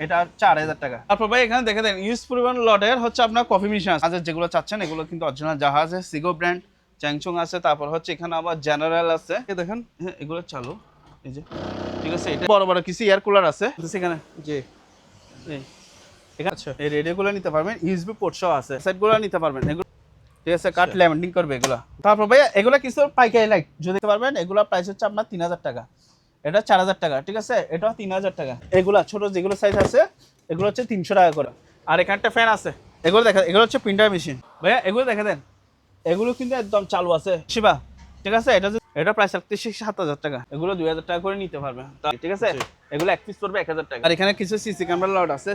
এটা 4000 টাকা। তারপর ভাই এখানে দেখে দেন ইউজ পরিমাণ লটের হচ্ছে আপনার কফি মেশিন আছে, যেগুলো চাচ্ছেন এগুলো কিন্তু অরিজিনাল জাহাজ আছে, সিগো ব্র্যান্ড, চ্যাংচং আছে, তারপর হচ্ছে এখানে আবার জেনারেল আছে, দেখেন এগুলো চালু, এই যে ঠিক আছে। এটা বড় বড় কিছু এয়ার কুলার আছে সেখানে, জি আচ্ছা। এই রেডিওগুলো নিতে পারবেন, ইউএসবি পোর্ট সহ আছে, সেটগুলো নিতে পারবেন, এগুলো ঠিক আছে, কাট ল্যান্ডিং করবে এগুলো। তারপর ভাই এগুলো কিছু পাইকারি লাইট যদি দিতে পারবেন, এগুলো প্রাইস হচ্ছে আপনার 3000 টাকা, এটা 4000 টাকা, ঠিক আছে, এটা 3000 টাকা। এগুলা ছোট যেগুলো সাইজ আছে এগুলো হচ্ছে 300 টাকা করে। আর এখানে একটা ফ্যান আছে, এগুলো দেখা, এগুলো হচ্ছে প্রিন্টার মেশিন ভাইয়া, এগুলো দেখে দেন, এগুলো কিন্তু একদম চালু আছে শিবা, ঠিক আছে। এটা প্রাইস রাখতে 7000 টাকা, এগুলো 2000 টাকা করে নিতে পারবে, ঠিক আছে। এগুলো এক পিস পড়বে 1000 টাকা। আর এখানে কিছু সিসি ক্যামেরা লাইট আছে,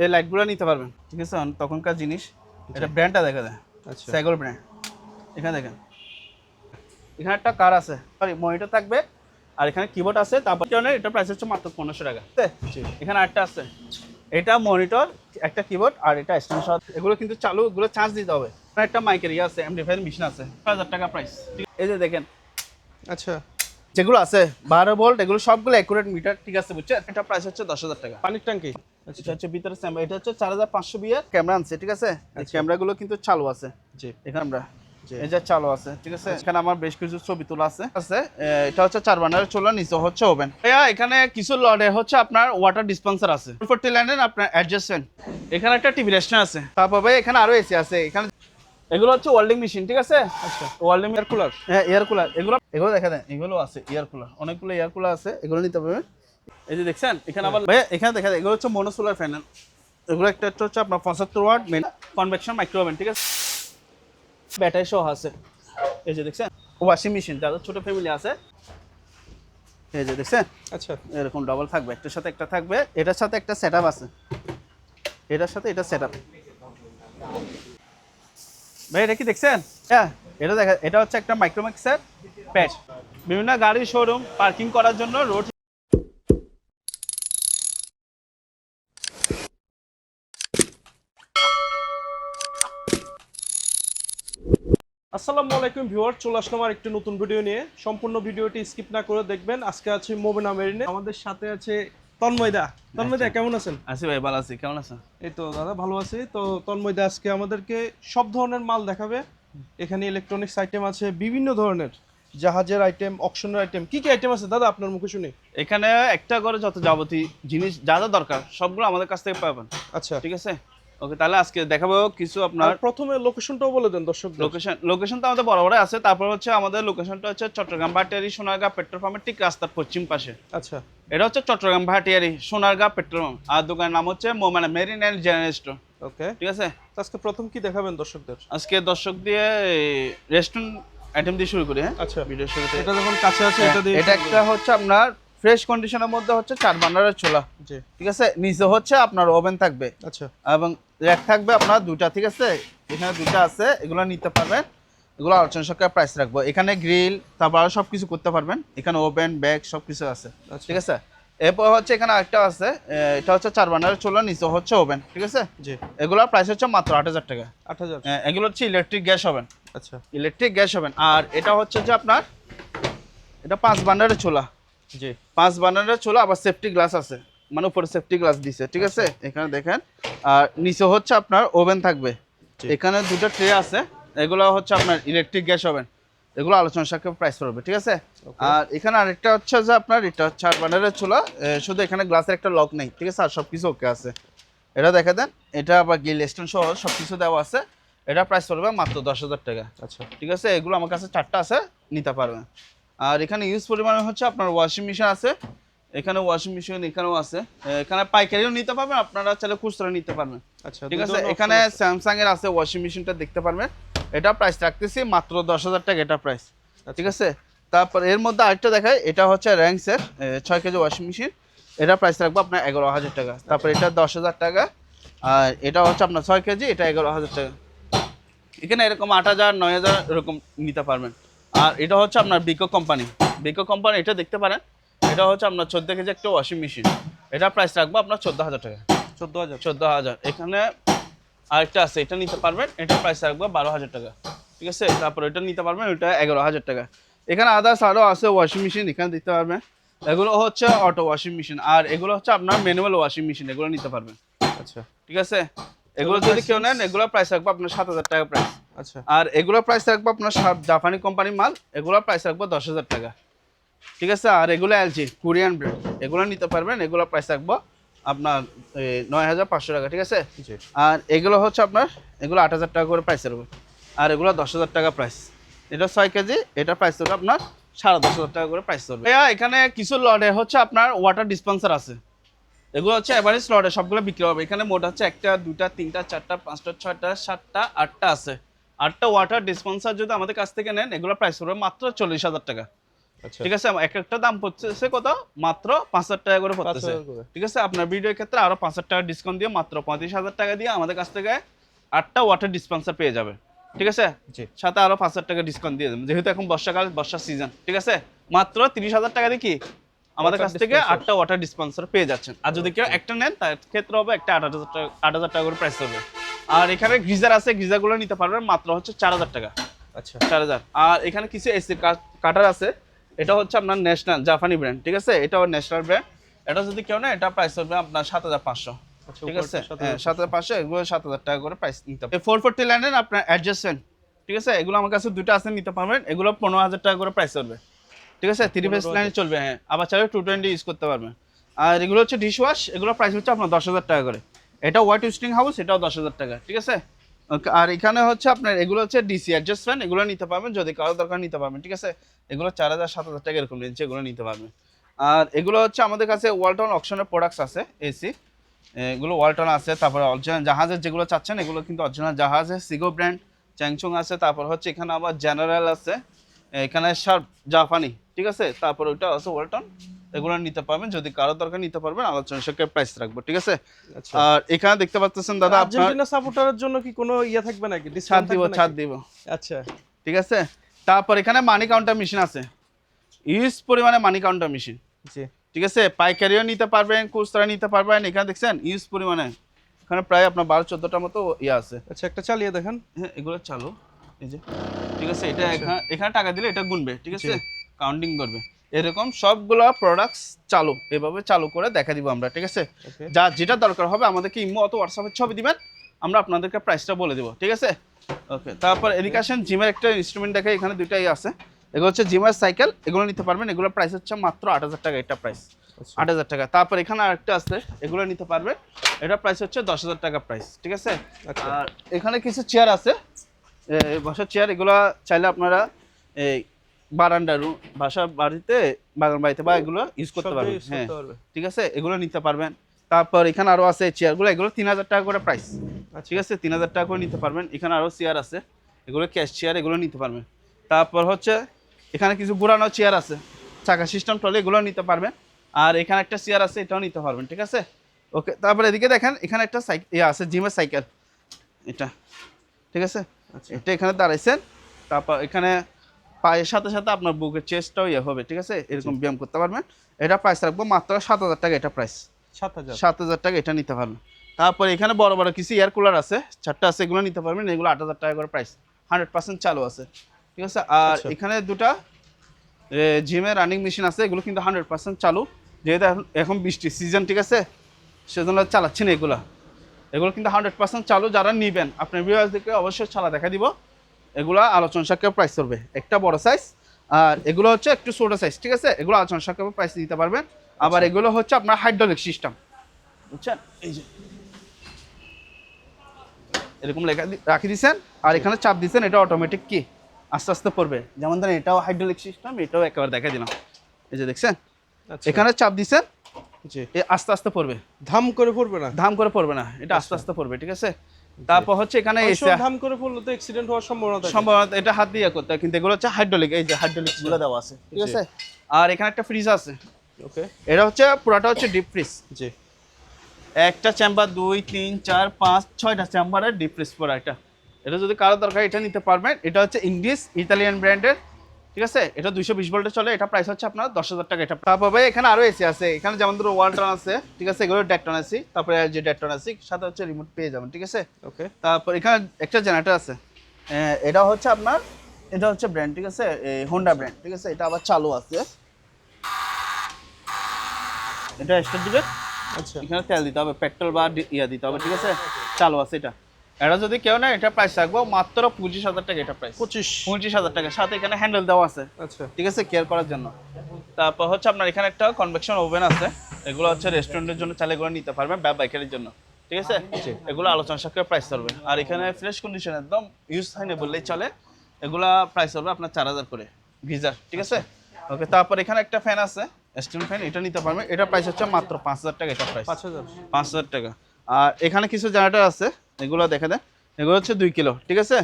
এই লাইটগুলো নিতে পারবেন, ঠিক আছে, তখনকার জিনিস। এটা ব্র্যান্ডটা দেখা দেয়, আচ্ছা, সাইগল ব্র্যান্ড। এখানে দেখেন, এখানে একটা কার আছে, সরি মনিটর থাকবে, আর এখানে কিবোর্ড আছে। তারপর এটা প্রাইস হচ্ছে মাত্র 1500 টাকা। এখানে আরেকটা আছে, এটা মনিটর, একটা কিবোর্ড, আর এটা স্ট্যান্ড সহ, এগুলো কিন্তু চালু, এগুলো চার্জ দিতে হবে। একটা মাইকের ইয়ে আছে, এমপ্লিফায়ার মেশিন আছে, 5000 টাকা প্রাইস। এই যে দেখেন, আচ্ছা, যেগুলো আছে 12 ভোল্ট, এগুলো সবগুলো অ্যাকুরেট মিটার, ঠিক আছে, বুঝছেন। এটা প্রাইস হচ্ছে 10000 টাকা। পানির ট্যাঙ্কি, এটা হচ্ছে ভিতরে স্যাম্পল, এটা হচ্ছে 4500 বিয়ার ক্যামেরা আছে, ঠিক আছে। এই ক্যামেরাগুলো কিন্তু চালু আছে, জি, এখানে আমরা এই যে চালু আছে, ঠিক আছে। এখানে আমার বেশ কিছু ছবি তোলা আছে। এটা হচ্ছে 4 বার্নারের চুলা, নিচে হচ্ছে ওভেন। এখানে কিছু লডে হচ্ছে আপনার ওয়াটার ডিসপেন্সার আছে, 40 লাইনের আপনার অ্যাডজাস্টমেন্ট। এখানে একটা টিভি রেস্টুরেন্ট আছে। তারপর ভাই এখানে আরো এসি আছে। এখানে এগুলো হচ্ছে ওয়েল্ডিং মেশিন, ঠিক আছে। আচ্ছা, ওয়েল্ডিং এয়ার কুলার, হ্যাঁ এয়ার কুলার, এগুলো দেখা দেন, এগুলো আছে এয়ার কুলার, অনেকগুলো এয়ার কুলার আছে, এগুলো নিতে পারবেন। এই যে দেখছেন, এখানে আবার ভাই এখানে দেখা যায়, এগুলো হচ্ছে মনোসোলার প্যানেল। এগুলো একটা হচ্ছে আপনার 75 watt main convection micro oven, ঠিক আছে, ব্যাটারি সহ আছে। এই যে দেখছেন ওয়াশিং মেশিন, যাদের ছোট ফ্যামিলি আছে, এই যে দেখছেন, আচ্ছা, এরকম ডাবল থাকবে, একটার সাথে একটা থাকবে, এটার সাথে একটা সেটআপ আছে, এটার সাথে এটা সেটআপ। ভাই এটা কি দেখছেন? হ্যাঁ, এটা দেখা, এটা হচ্ছে একটা মাইক্রো মিক্সার প্যাড, বিভিন্ন গাড়ি শোরুম পার্কিং করার জন্য রোড। আসসালামু আলাইকুম ভিউয়ার, চলে আসলাম আর একটি নতুন ভিডিও নিয়ে। সম্পূর্ণ ভিডিওটি স্কিপ না করে দেখবেন। আজকে আছে মোবেনা মেরিনে, আমাদের সাথে আছে তন্ময়দা। তন্ময়দা কেমন আছেন? আছি ভাই, ভালো আছি, কেমন আছেন? এই তো দাদা ভালো আছি। তো তন্ময়দা আজকে আমাদেরকে সব ধরনের মাল দেখাবে। এখানে ইলেকট্রনিক্স আইটেম আছে, বিভিন্ন ধরনের জাহাজের আইটেম, অকশনের আইটেম। কি কি আইটেম আছে দাদা আপনার মুখে শুনি? এখানে একটা করে যত যাবতীয় জিনিস যা যা দরকার সবগুলো আমাদের কাছ থেকে পাবেন। আচ্ছা, ঠিক আছে, ওকে, তাহলে আজকে দেখাবো কিছু আপনার। প্রথমে লোকেশনটাও বলে দেন দর্শক। লোকেশন তো আমাদের বড় বড় আছে। তারপর হচ্ছে আমাদের লোকেশনটা হচ্ছে চট্টগ্রাম ভাটিয়ারি সোনারগাঁ পেট্রোল পাম্পের ঠিক রাস্তার পশ্চিম পাশে। আচ্ছা, এটা হচ্ছে চট্টগ্রাম ভাটিয়ারি সোনারগাঁ পেট্রোল পাম্প, আর দোকানের নাম হচ্ছে Momena marine and general store. Okay, ঠিক আছে। আজকে প্রথম কি দেখাবেন দর্শকদের? আজকে দর্শক দিয়ে রেস্টুরেন্ট আইটেম দিয়ে শুরু করি। হ্যাঁ, আচ্ছা, ভিডিও শুরুতে এটা যখন কাছে আছে এটা দিয়ে। এটা একটা হচ্ছে আপনার ফ্রেশ কন্ডিশনের মধ্যে হচ্ছে 4 বার্নারের চুলা, জি, ঠিক আছে। নিচে হচ্ছে আপনার ওভেন থাকবে, আচ্ছা, এবং র্যাক থাকবে আপনার দুটা, ঠিক আছে। এখানে দুটা আছে, এগুলো নিতে পারবেন, এগুলো আলোচনা সরকার প্রাইস রাখবো। এখানে গ্রিল, তারপর সব কিছু করতে পারবেন, এখানে ওভেন ব্যাগ সব কিছু আছে, ঠিক আছে। এরপর হচ্ছে এখানে আরেকটা আছে, এটা হচ্ছে 4 বার্নারের চুলা, নিচে হচ্ছে ওভেন, ঠিক আছে। জি, এগুলোর প্রাইস হচ্ছে মাত্র 8000 টাকা। 8000? এগুলো হচ্ছে ইলেকট্রিক গ্যাস ওভেন। আচ্ছা, ইলেকট্রিক গ্যাস ওভেন। আর এটা হচ্ছে যে আপনার, এটা 5 বার্নারের চুলা, জি, 5 বার্নারের চুলা, আবার সেফটি গ্লাস আছে, মানে উপরে সেফটি গ্লাস দিছে, ঠিক আছে। এখানে দেখেন, আর নিচে হচ্ছে আপনার ওভেন থাকবে। এখানে দুটো ট্রে আছে, এগুলো হচ্ছে আপনার ইলেকট্রিক গ্যাস ওভেন, এগুলো আলোচনা সাপেক্ষে প্রাইস পড়বে, ঠিক আছে। আর এখানে আরেকটা হচ্ছে যে আপনার এটা 4 বার্নারের চুলা, শুধু এখানে গ্লাসের একটা লক নেই, ঠিক আছে, আর সব কিছু ওকে আছে। এটা দেখে দেন, এটা আবার গ্রিল স্ট্যান্ড সহ সব কিছু দেওয়া আছে। এটা প্রাইস পড়বে মাত্র 10000 টাকা। আচ্ছা, ঠিক আছে। এগুলো আমার কাছে 4টা আছে, নিতে পারবেন। আর এখানে ইউজ পরিমাণে হচ্ছে আপনার ওয়াশিং মেশিন আছে, এখানে ওয়াশিং মেশিন এখানেও আছে, এখানে পাইকারিও নিতে পারবেন, আপনারা চাইলে খুচরা নিতে পারবেন। আচ্ছা, ঠিক আছে। এখানে স্যামসাং এর আছে ওয়াশিং মেশিনটা দেখতে পারবেন, এটা প্রাইস রাখতেছি মাত্র 10000 টাকা, এটা প্রাইস, ঠিক আছে। তারপর এর মধ্যে আরেকটা দেখায়, এটা হচ্ছে র্যাঙ্কসের 6 কেজি ওয়াশিং মেশিন, এটা প্রাইস রাখবো আপনার 11000 টাকা। তারপর এটা 10000 টাকা, আর এটা হচ্ছে আপনার 6 কেজি, এটা 11000 টাকা। এখানে এরকম 8000 9000 এরকম নিতে পারবেন। আর এটা হচ্ছে আপনার বিকো কোম্পানি, এটা দেখতে পারেন, এটা হচ্ছে আপনার 14 কেজি একটা ওয়াশিং মেশিন, এটা প্রাইস রাখবো আপনার 14000 টাকা। 14000। এখানে আরেকটা আছে, এটা নিতে পারবেন, এটা প্রাইস রাখবো 12000 টাকা, ঠিক আছে। তারপর এটা নিতে পারবেন, ওইটা 11000 টাকা। এখানে আদার্স আরও আছে ওয়াশিং মেশিন, এখানে দিতে পারবেন, এগুলো হচ্ছে অটো ওয়াশিং মেশিন, আর এগুলো হচ্ছে আপনার ম্যানুয়াল ওয়াশিং মেশিন, এগুলো নিতে পারবেন। আচ্ছা ঠিক আছে, এগুলো যদি কেউ নেন এগুলো প্রাইস রাখবো আপনার 7,000 টাকা প্রাইস। আচ্ছা আর এগুলো প্রাইস রাখবো আপনার জাপানি কোম্পানির মাল, এগুলো প্রাইস রাখবো 10,000 টাকা। ঠিক আছে, আর এগুলো এলজি কোরিয়ান ব্র্যান্ড, এগুলো নিতে পারবেন, এগুলো প্রাইস রাখবো আপনার 9,500 টাকা। ঠিক আছে, জি আর এগুলো হচ্ছে আপনার এগুলো 8,000 টাকা করে প্রাইস রাখবে, আর এগুলো 10,000 টাকা প্রাইস। এটা 6 কেজি, এটা প্রাইস হবে আপনার 10,500 টাকা করে প্রাইস হবে। এখানে কিছু লটে হচ্ছে আপনার ওয়াটার ডিসপেন্সার আছে, এগুলো হচ্ছে এভারেজ লটে সবগুলো বিক্রি হবে। এখানে মোট হচ্ছে 1টা 2টা 3টা 4টা 5টা 6টা 7টা 8টা আছে। 8টা ওয়াটার ডিসপেন্সার যদি আমাদের কাছ থেকে নেন এগুলো প্রাইস হবে মাত্র 40,000 টাকা। আচ্ছা ঠিক আছে, এক একটা দাম পড়ছে কত, মাত্র 5,000 টাকা করে পড়তেছে। 5,000 করে। ঠিক আছে, আপনার ভিডিওর ক্ষেত্রে আরো 5,000 টাকা ডিসকাউন্ট দিয়ে মাত্র 35,000 টাকা দিয়ে আমাদের কাছ থেকে 8টা ওয়াটার ডিসপেন্সার পেয়ে যাবে। ঠিক আছে, জি সাথে আরো 5,000 টাকা ডিসকাউন্ট দিয়ে দেবেন, যেহেতু এখন বর্ষাকাল, বর্ষার সিজন। ঠিক আছে, মাত্র 30,000 টাকা দিয়ে কি আমাদের কাছ থেকে 8টা ওয়াটার ডিসপেন্সার পেয়ে যাচ্ছেন। আর যদি কেউ একটা নেন তার ক্ষেত্রে হবে একটা 8,000 টাকা করে প্রাইস হবে। আর এখানে গিজার আছে, গিজারগুলো নিতে পারবেন মাত্র হচ্ছে 4,000 টাকা। আচ্ছা 4,000। আর এখানে কিছু এসি কাটার আছে, এটা হচ্ছে আপনার ন্যাশনাল জাপানি ব্র্যান্ড। ঠিক আছে, এটাও ন্যাশনাল ব্র্যান্ড, এটা যদি কেউ নেয় এটা প্রাইস হবে আপনার 7,500। আচ্ছা ঠিক আছে, 7,500, এগুলো 7,000 টাকা করে প্রাইস নিতে হবে। 440 লাইনের আপনার অ্যাডজাস্টমেন্ট, ঠিক আছে, এগুলো আমার কাছে দুটো আছে, নিতে পারবেন, এগুলো 15,000 টাকা করে প্রাইস হবে। ঠিক আছে, 3 ফেজ লাইনে চলবে, হ্যাঁ, আবার চাইলে 220 ইউজ করতে পারবেন। আর এগুলো হচ্ছে ডিশ ওয়াশ, এগুলো প্রাইস হচ্ছে আপনার 10,000 টাকা করে। এটা হোয়াইট উইস্টিং হাউস, এটাও 10,000 টাকা। ঠিক আছে, ওকে। আর এখানে হচ্ছে আপনার এগুলো হচ্ছে ডিসি অ্যাডজাস্টমেন্ট, এগুলো নিতে পারবেন, যদি কারো দরকার নিতে পারবেন। ঠিক আছে, এগুলো 4,000 7,000 টাকা এরকম রেঞ্জে এগুলো নিতে পারবেন। আর এগুলো হচ্ছে আমাদের কাছে ওয়ালটন অকশনের প্রোডাক্টস আছে, এসি এগুলো ওয়ালটন আছে, তারপরে অরিজিনাল জাহাজের যেগুলো চাচ্ছেন এগুলো কিন্তু অরিজিনাল জাহাজের সিগো ব্র্যান্ড, চ্যাংচুং আছে, তারপর হচ্ছে এখানে আবার জেনারেল আছে, এখানে শার্প জাপানি। ঠিক আছে, তারপর ওইটা আছে ওয়ালটন, এগুলো নিতে পারবেন, যদি কারো দরকার নিতে পারবেন, আলোচনা সাপেক্ষে প্রাইস রাখবো। ঠিক আছে, আচ্ছা আর এখানে দেখতে পাচ্ছেন দাদা আপনার আর্জেন্টিনা সাপোর্টারের জন্য কি কোনো ইয়া থাকবে নাকি, ছাড় ডিসকাউন্ট দিব, থাকবে ছাড় নাকি? দিব। আচ্ছা ঠিক আছে, তারপর এখানে মানি কাউন্টার মেশিন আছে, ইউজ পরিমাণে মানি কাউন্টার মেশিন। জি ঠিক আছে, পাইকারিও নিতে পারবেন, খুচরা নিতে পারবেন। এখানে দেখছেন ইউজ পরিমাণে, এখানে প্রায় আপনার 12-14টার মতো ইয়ে আছে। আচ্ছা একটা চালিয়ে দেখেন। হ্যাঁ, এগুলো চালু, এই যে। ঠিক আছে, এটা এখানে টাকা দিলে এটা গুনবে। ঠিক আছে, কাউন্টিং করবে, এরকম সবগুলা প্রোডাক্টস চালু, এভাবে চালু করে দেখা দিব আমরা। ঠিক আছে, ওকে যা যেটা দরকার হবে আমাদেরকে ইমো অথবা হোয়াটসঅ্যাপে ছবি দিবেন, আমরা আপনাদেরকে প্রাইসটা বলে দেবো। ঠিক আছে, ওকে। তারপর এদিকে আসেন, জিমের একটা ইনস্ট্রুমেন্ট দেখে, এখানে দুইটাই আছে, এগুলো হচ্ছে জিমের সাইকেল, এগুলো নিতে পারবেন, এগুলোর প্রাইস হচ্ছে মাত্র 8,000 টাকা, এটা প্রাইস 8,000 টাকা। তারপর এখানে আরেকটা আছে, এগুলো নিতে পারবেন, এটা প্রাইস হচ্ছে 10,000 টাকা প্রাইস। ঠিক আছে, আচ্ছা আর এখানে কিছু চেয়ার আছে, বসার চেয়ার, এগুলো চাইলে আপনারা এই বারান্দার বাসার বাড়িতে, বাগান বাড়িতে বা এগুলো ইউজ করতে সব পারবেন। use হ্যাঁ, করতে পারবে। ঠিক আছে, এগুলো নিতে পারবেন। তারপর এখানে আরো আছে চেয়ারগুলো, এগুলো 3,000 টাকা করে প্রাইস। ঠিক আছে, 3,000 টাকা করে নিতে পারবেন। এখানে আরো চেয়ার আছে, এগুলো ক্যাশ চেয়ার, এগুলো নিতে পারবেন। তারপর হচ্ছে এখানে কিছু বুড়ানো চেয়ার আছে, চাকা সিস্টেম টলে, এগুলো নিতে পারবেন। আর এখানে একটা চেয়ার আছে, এটাও নিতে পারবেন। ঠিক আছে, ওকে। তারপর এদিকে দেখেন, এখানে একটা ইয়ে আছে, জিমের সাইকেল, এটা। ঠিক আছে, আচ্ছা এটা এখানে দাঁড়াইছেন, তারপর এখানে পায়ের সাথে সাথে আপনার বুকের চেস্টটাও ইয়ে হবে। ঠিক আছে, এরকম ব্যায়াম করতে পারবেন। এটা প্রাইস রাখবো মাত্র 7,000 টাকা, এটা প্রাইস 7,000 7,000 টাকা, এটা নিতে পারবেন। তারপর এখানে বড় বড় কিছু এয়ার কুলার আছে, 4টা আছে, এগুলো নিতে পারবেন, এগুলো 8,000 টাকা করে প্রাইস, 100% চালু আছে। ঠিক আছে, আর আচ্ছা। এখানে দুটা জিমে রানিং মেশিন আছে, এগুলো কিন্তু 100% চালু, যেহেতু এখন বৃষ্টির সিজন। ঠিক আছে, সেজন্য চালাচ্ছি না এগুলো, এগুলো কিন্তু 100% চালু। যারা নিবেন আপনার ভিউয়ারদেরকে অবশ্যই চালা দেখা দিব, এগুলো আলোচনা সাপেক্ষে প্রাইস করবে, একটা বড় সাইজ, আর এগুলো হচ্ছে একটু ছোট সাইজ। ঠিক আছে, এগুলো আলোচনা সাপেক্ষে প্রাইস দিতে পারবেন। আবার এগুলো হচ্ছে আপনার হাইড্রোলিক সিস্টেম, বুঝছেন, এই যে এরকম লেখা রাখি দিয়েছেন, আর এখানে চাপ দিয়েছেন, এটা অটোমেটিক কি আস্তে আস্তে পড়বে। যেমন ধরেন এটাও হাইড্রোলিক সিস্টেম, এটাও একেবারে দেখা দিলাম, এই যে দেখছেন, আচ্ছা এখানে চাপ দিয়েছেন, জি এ আস্তে আস্তে পড়বে, ধাম করে পড়বে না, ধাম করে পড়বে না, এটা আস্তে আস্তে পড়বে। ঠিক আছে, তারপর হচ্ছে এখানে অনেক এসে সময় ধাম করে পড়লে তো অ্যাক্সিডেন্ট হওয়ার সম্ভাবনা থাকে। সম্ভবত এটা হাত দিয়ে করতে হয়, কিন্তু এগুলো হচ্ছে হাইড্রোলিক, এই যে হাইড্রোলিক গুলো দেওয়া আছে। ঠিক আছে, আর এখানে একটা ফ্রিজ আছে, ওকে এটা হচ্ছে পুরাটা হচ্ছে ডিপ ফ্রিজ, জি একটা চেম্বার 2 3 4 5 6টা চেম্বারের ডিপ ফ্রিজ পুরো এটা। এটা যদি কারো দরকার এটা নিতে পারবেন, এটা হচ্ছে ইংলিশ ইতালিয়ান ব্র্যান্ডের। ঠিক আছে, এটা 220 ভোল্টে চলে, এটা প্রাইস হচ্ছে আপনার 10,000 টাকা। এটা তারপর ভাই এখানে আরো এসি আছে, এখানে যেমন ধরো ওয়ালটন আছে। ঠিক আছে, এগুলো ডেকটন এসি, তারপরে যে ডেকটন এসি সাথে হচ্ছে রিমোট পেয়ে যাবেন। ঠিক আছে, ওকে তারপর এখানে একটা জেনারেটর আছে, এটা হচ্ছে আপনার, এটা হচ্ছে ব্র্যান্ড। ঠিক আছে, হোন্ডা ব্র্যান্ড। ঠিক আছে, এটা আবার চালু আছে, এটা স্টার্ট দিবে, আচ্ছা এখানে তেল দিতে হবে, পেট্রোল বা ইয়া দিতে হবে, ঠিক আছে? চালু আছে এটা। এটা যদি কেউ না, এটা প্রাইস রাখবো মাত্র 25,000 টাকা। এটা প্রাইস 25,000 টাকা, সাথে এখানে হ্যান্ডেল দেওয়া আছে, আচ্ছা ঠিক আছে, কেয়ার করার জন্য। তারপর হচ্ছে আপনার এখানে একটা কনভেকশন ওভেন আছে, এগুলো হচ্ছে রেস্টুরেন্টের জন্য চাইলে এগুলো নিতে পারবেন, বাইকারের জন্য, ঠিক আছে? এগুলো আলোচনা সাপেক্ষে প্রাইস চলবে। আর এখানে ফ্রেশ কন্ডিশন একদম ইউজ হয়নি বললেই চলে, এগুলা প্রাইস হবে আপনার 4,000 করে গিজার, ঠিক আছে? ওকে, তারপর এখানে একটা ফ্যান আছে, স্টিম ফ্যান, এটা নিতে পারবেন। এটা প্রাইস হচ্ছে মাত্র 5,000 টাকা। এটা প্রাইস 5,000 টাকা। আর এখানে কিছু জেনারেটর আছে, এগুলো দেখে দেন, এগুলো হচ্ছে 2 কিলো, ঠিক আছে?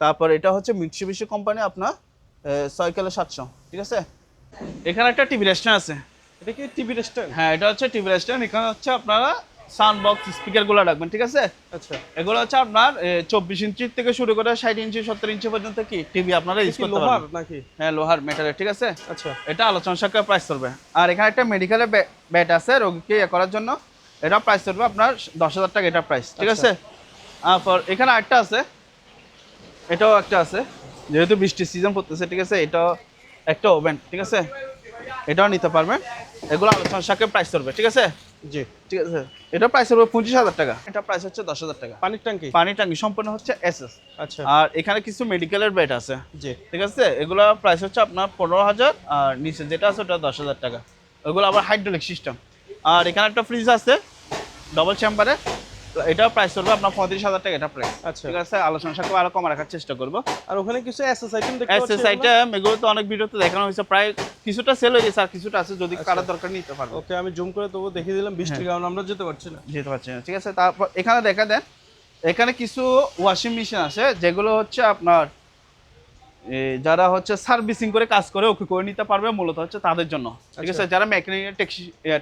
তারপর এটা হচ্ছে মিটসুবিশি কোম্পানি, আপনার 6 কিলো 700, ঠিক আছে? এখানে একটা টিভি রেস্টুরেন্ট আছে। এটা কি টিভি রেস্টুরেন্ট? হ্যাঁ, এটা হচ্ছে টিভি রেস্টুরেন্ট। এখানে হচ্ছে আপনারা সাউন্ড বক্স স্পিকারগুলো রাখবেন, ঠিক আছে? আচ্ছা এগুলো হচ্ছে আপনার 24 ইঞ্চি থেকে শুরু করে 60 ইঞ্চি 70 ইঞ্চি পর্যন্ত কি টিভি আপনারা ইউজ করতে লোহার পারবেন। নাকি? হ্যাঁ, লোহার মেটালের, ঠিক আছে? আচ্ছা এটা আলোচনা সাপেক্ষে প্রাইস করবে। আর এখানে একটা মেডিকেলের বেড আছে রোগীকে ইয়ে করার জন্য, এটা প্রাইস করবে আপনার 10,000 টাকা। এটা প্রাইস, ঠিক আছে? তারপর এখানে একটা আছে, এটাও একটা আছে, যেহেতু বৃষ্টির সিজন পড়তেছে, ঠিক আছে? এটাও একটা ওভেন, ঠিক আছে? এটাও নিতে পারবেন। এগুলো আলোচনা সাপেক্ষে প্রাইস করবে, ঠিক আছে? জি ঠিক আছে, এটা প্রাইস হবে 25,000 টাকা। এটা প্রাইস হচ্ছে 10,000 টাকা। পানির ট্যাঙ্কি? পানির ট্যাঙ্কি সম্পূর্ণ হচ্ছে এসএস। আচ্ছা আর এখানে কিছু মেডিকেলের বেড আছে, জি ঠিক আছে? এগুলো প্রাইস হচ্ছে আপনার 15,000, আর নিচে যেটা আছে ওটা 10,000 টাকা। ওগুলো আবার হাইড্রোলিক সিস্টেম। আর এখানে একটা ফ্রিজ আছে ডবল চেম্বারে, এটা প্রাইস করবে আপনার 35,000 টাকা। এটা প্রাইস, আচ্ছা। ঠিক আছে? আলোচনা সাপেক্ষে আরো কম রাখার চেষ্টা করবো। আর ওখানে কিছু এসএস আইটেম দেখতে পাচ্ছি। এসএস আইটেম এগুলো তো অনেক ভিডিওতে দেখানো হয়েছে, প্রায় কিছুটা সেল হয়ে গেছে, আর কিছুটা আছে, যদি কারো দরকার নিতে পারবে। ওকে, আমি জুম করে তবু দেখিয়ে দিলাম, বৃষ্টির কারণে আমরা যেতে পারছি না। যেতে পারছি না, ঠিক আছে? তারপর এখানে দেখা দেন, এখানে কিছু ওয়াশিং মেশিন আছে, যেগুলো হচ্ছে আপনার যারা হচ্ছে সার্ভিসিং করে কাজ করে ওকে করে নিতে পারবে, মূলত হচ্ছে তাদের জন্য, ঠিক আছে? যারা মেকানিক্যাল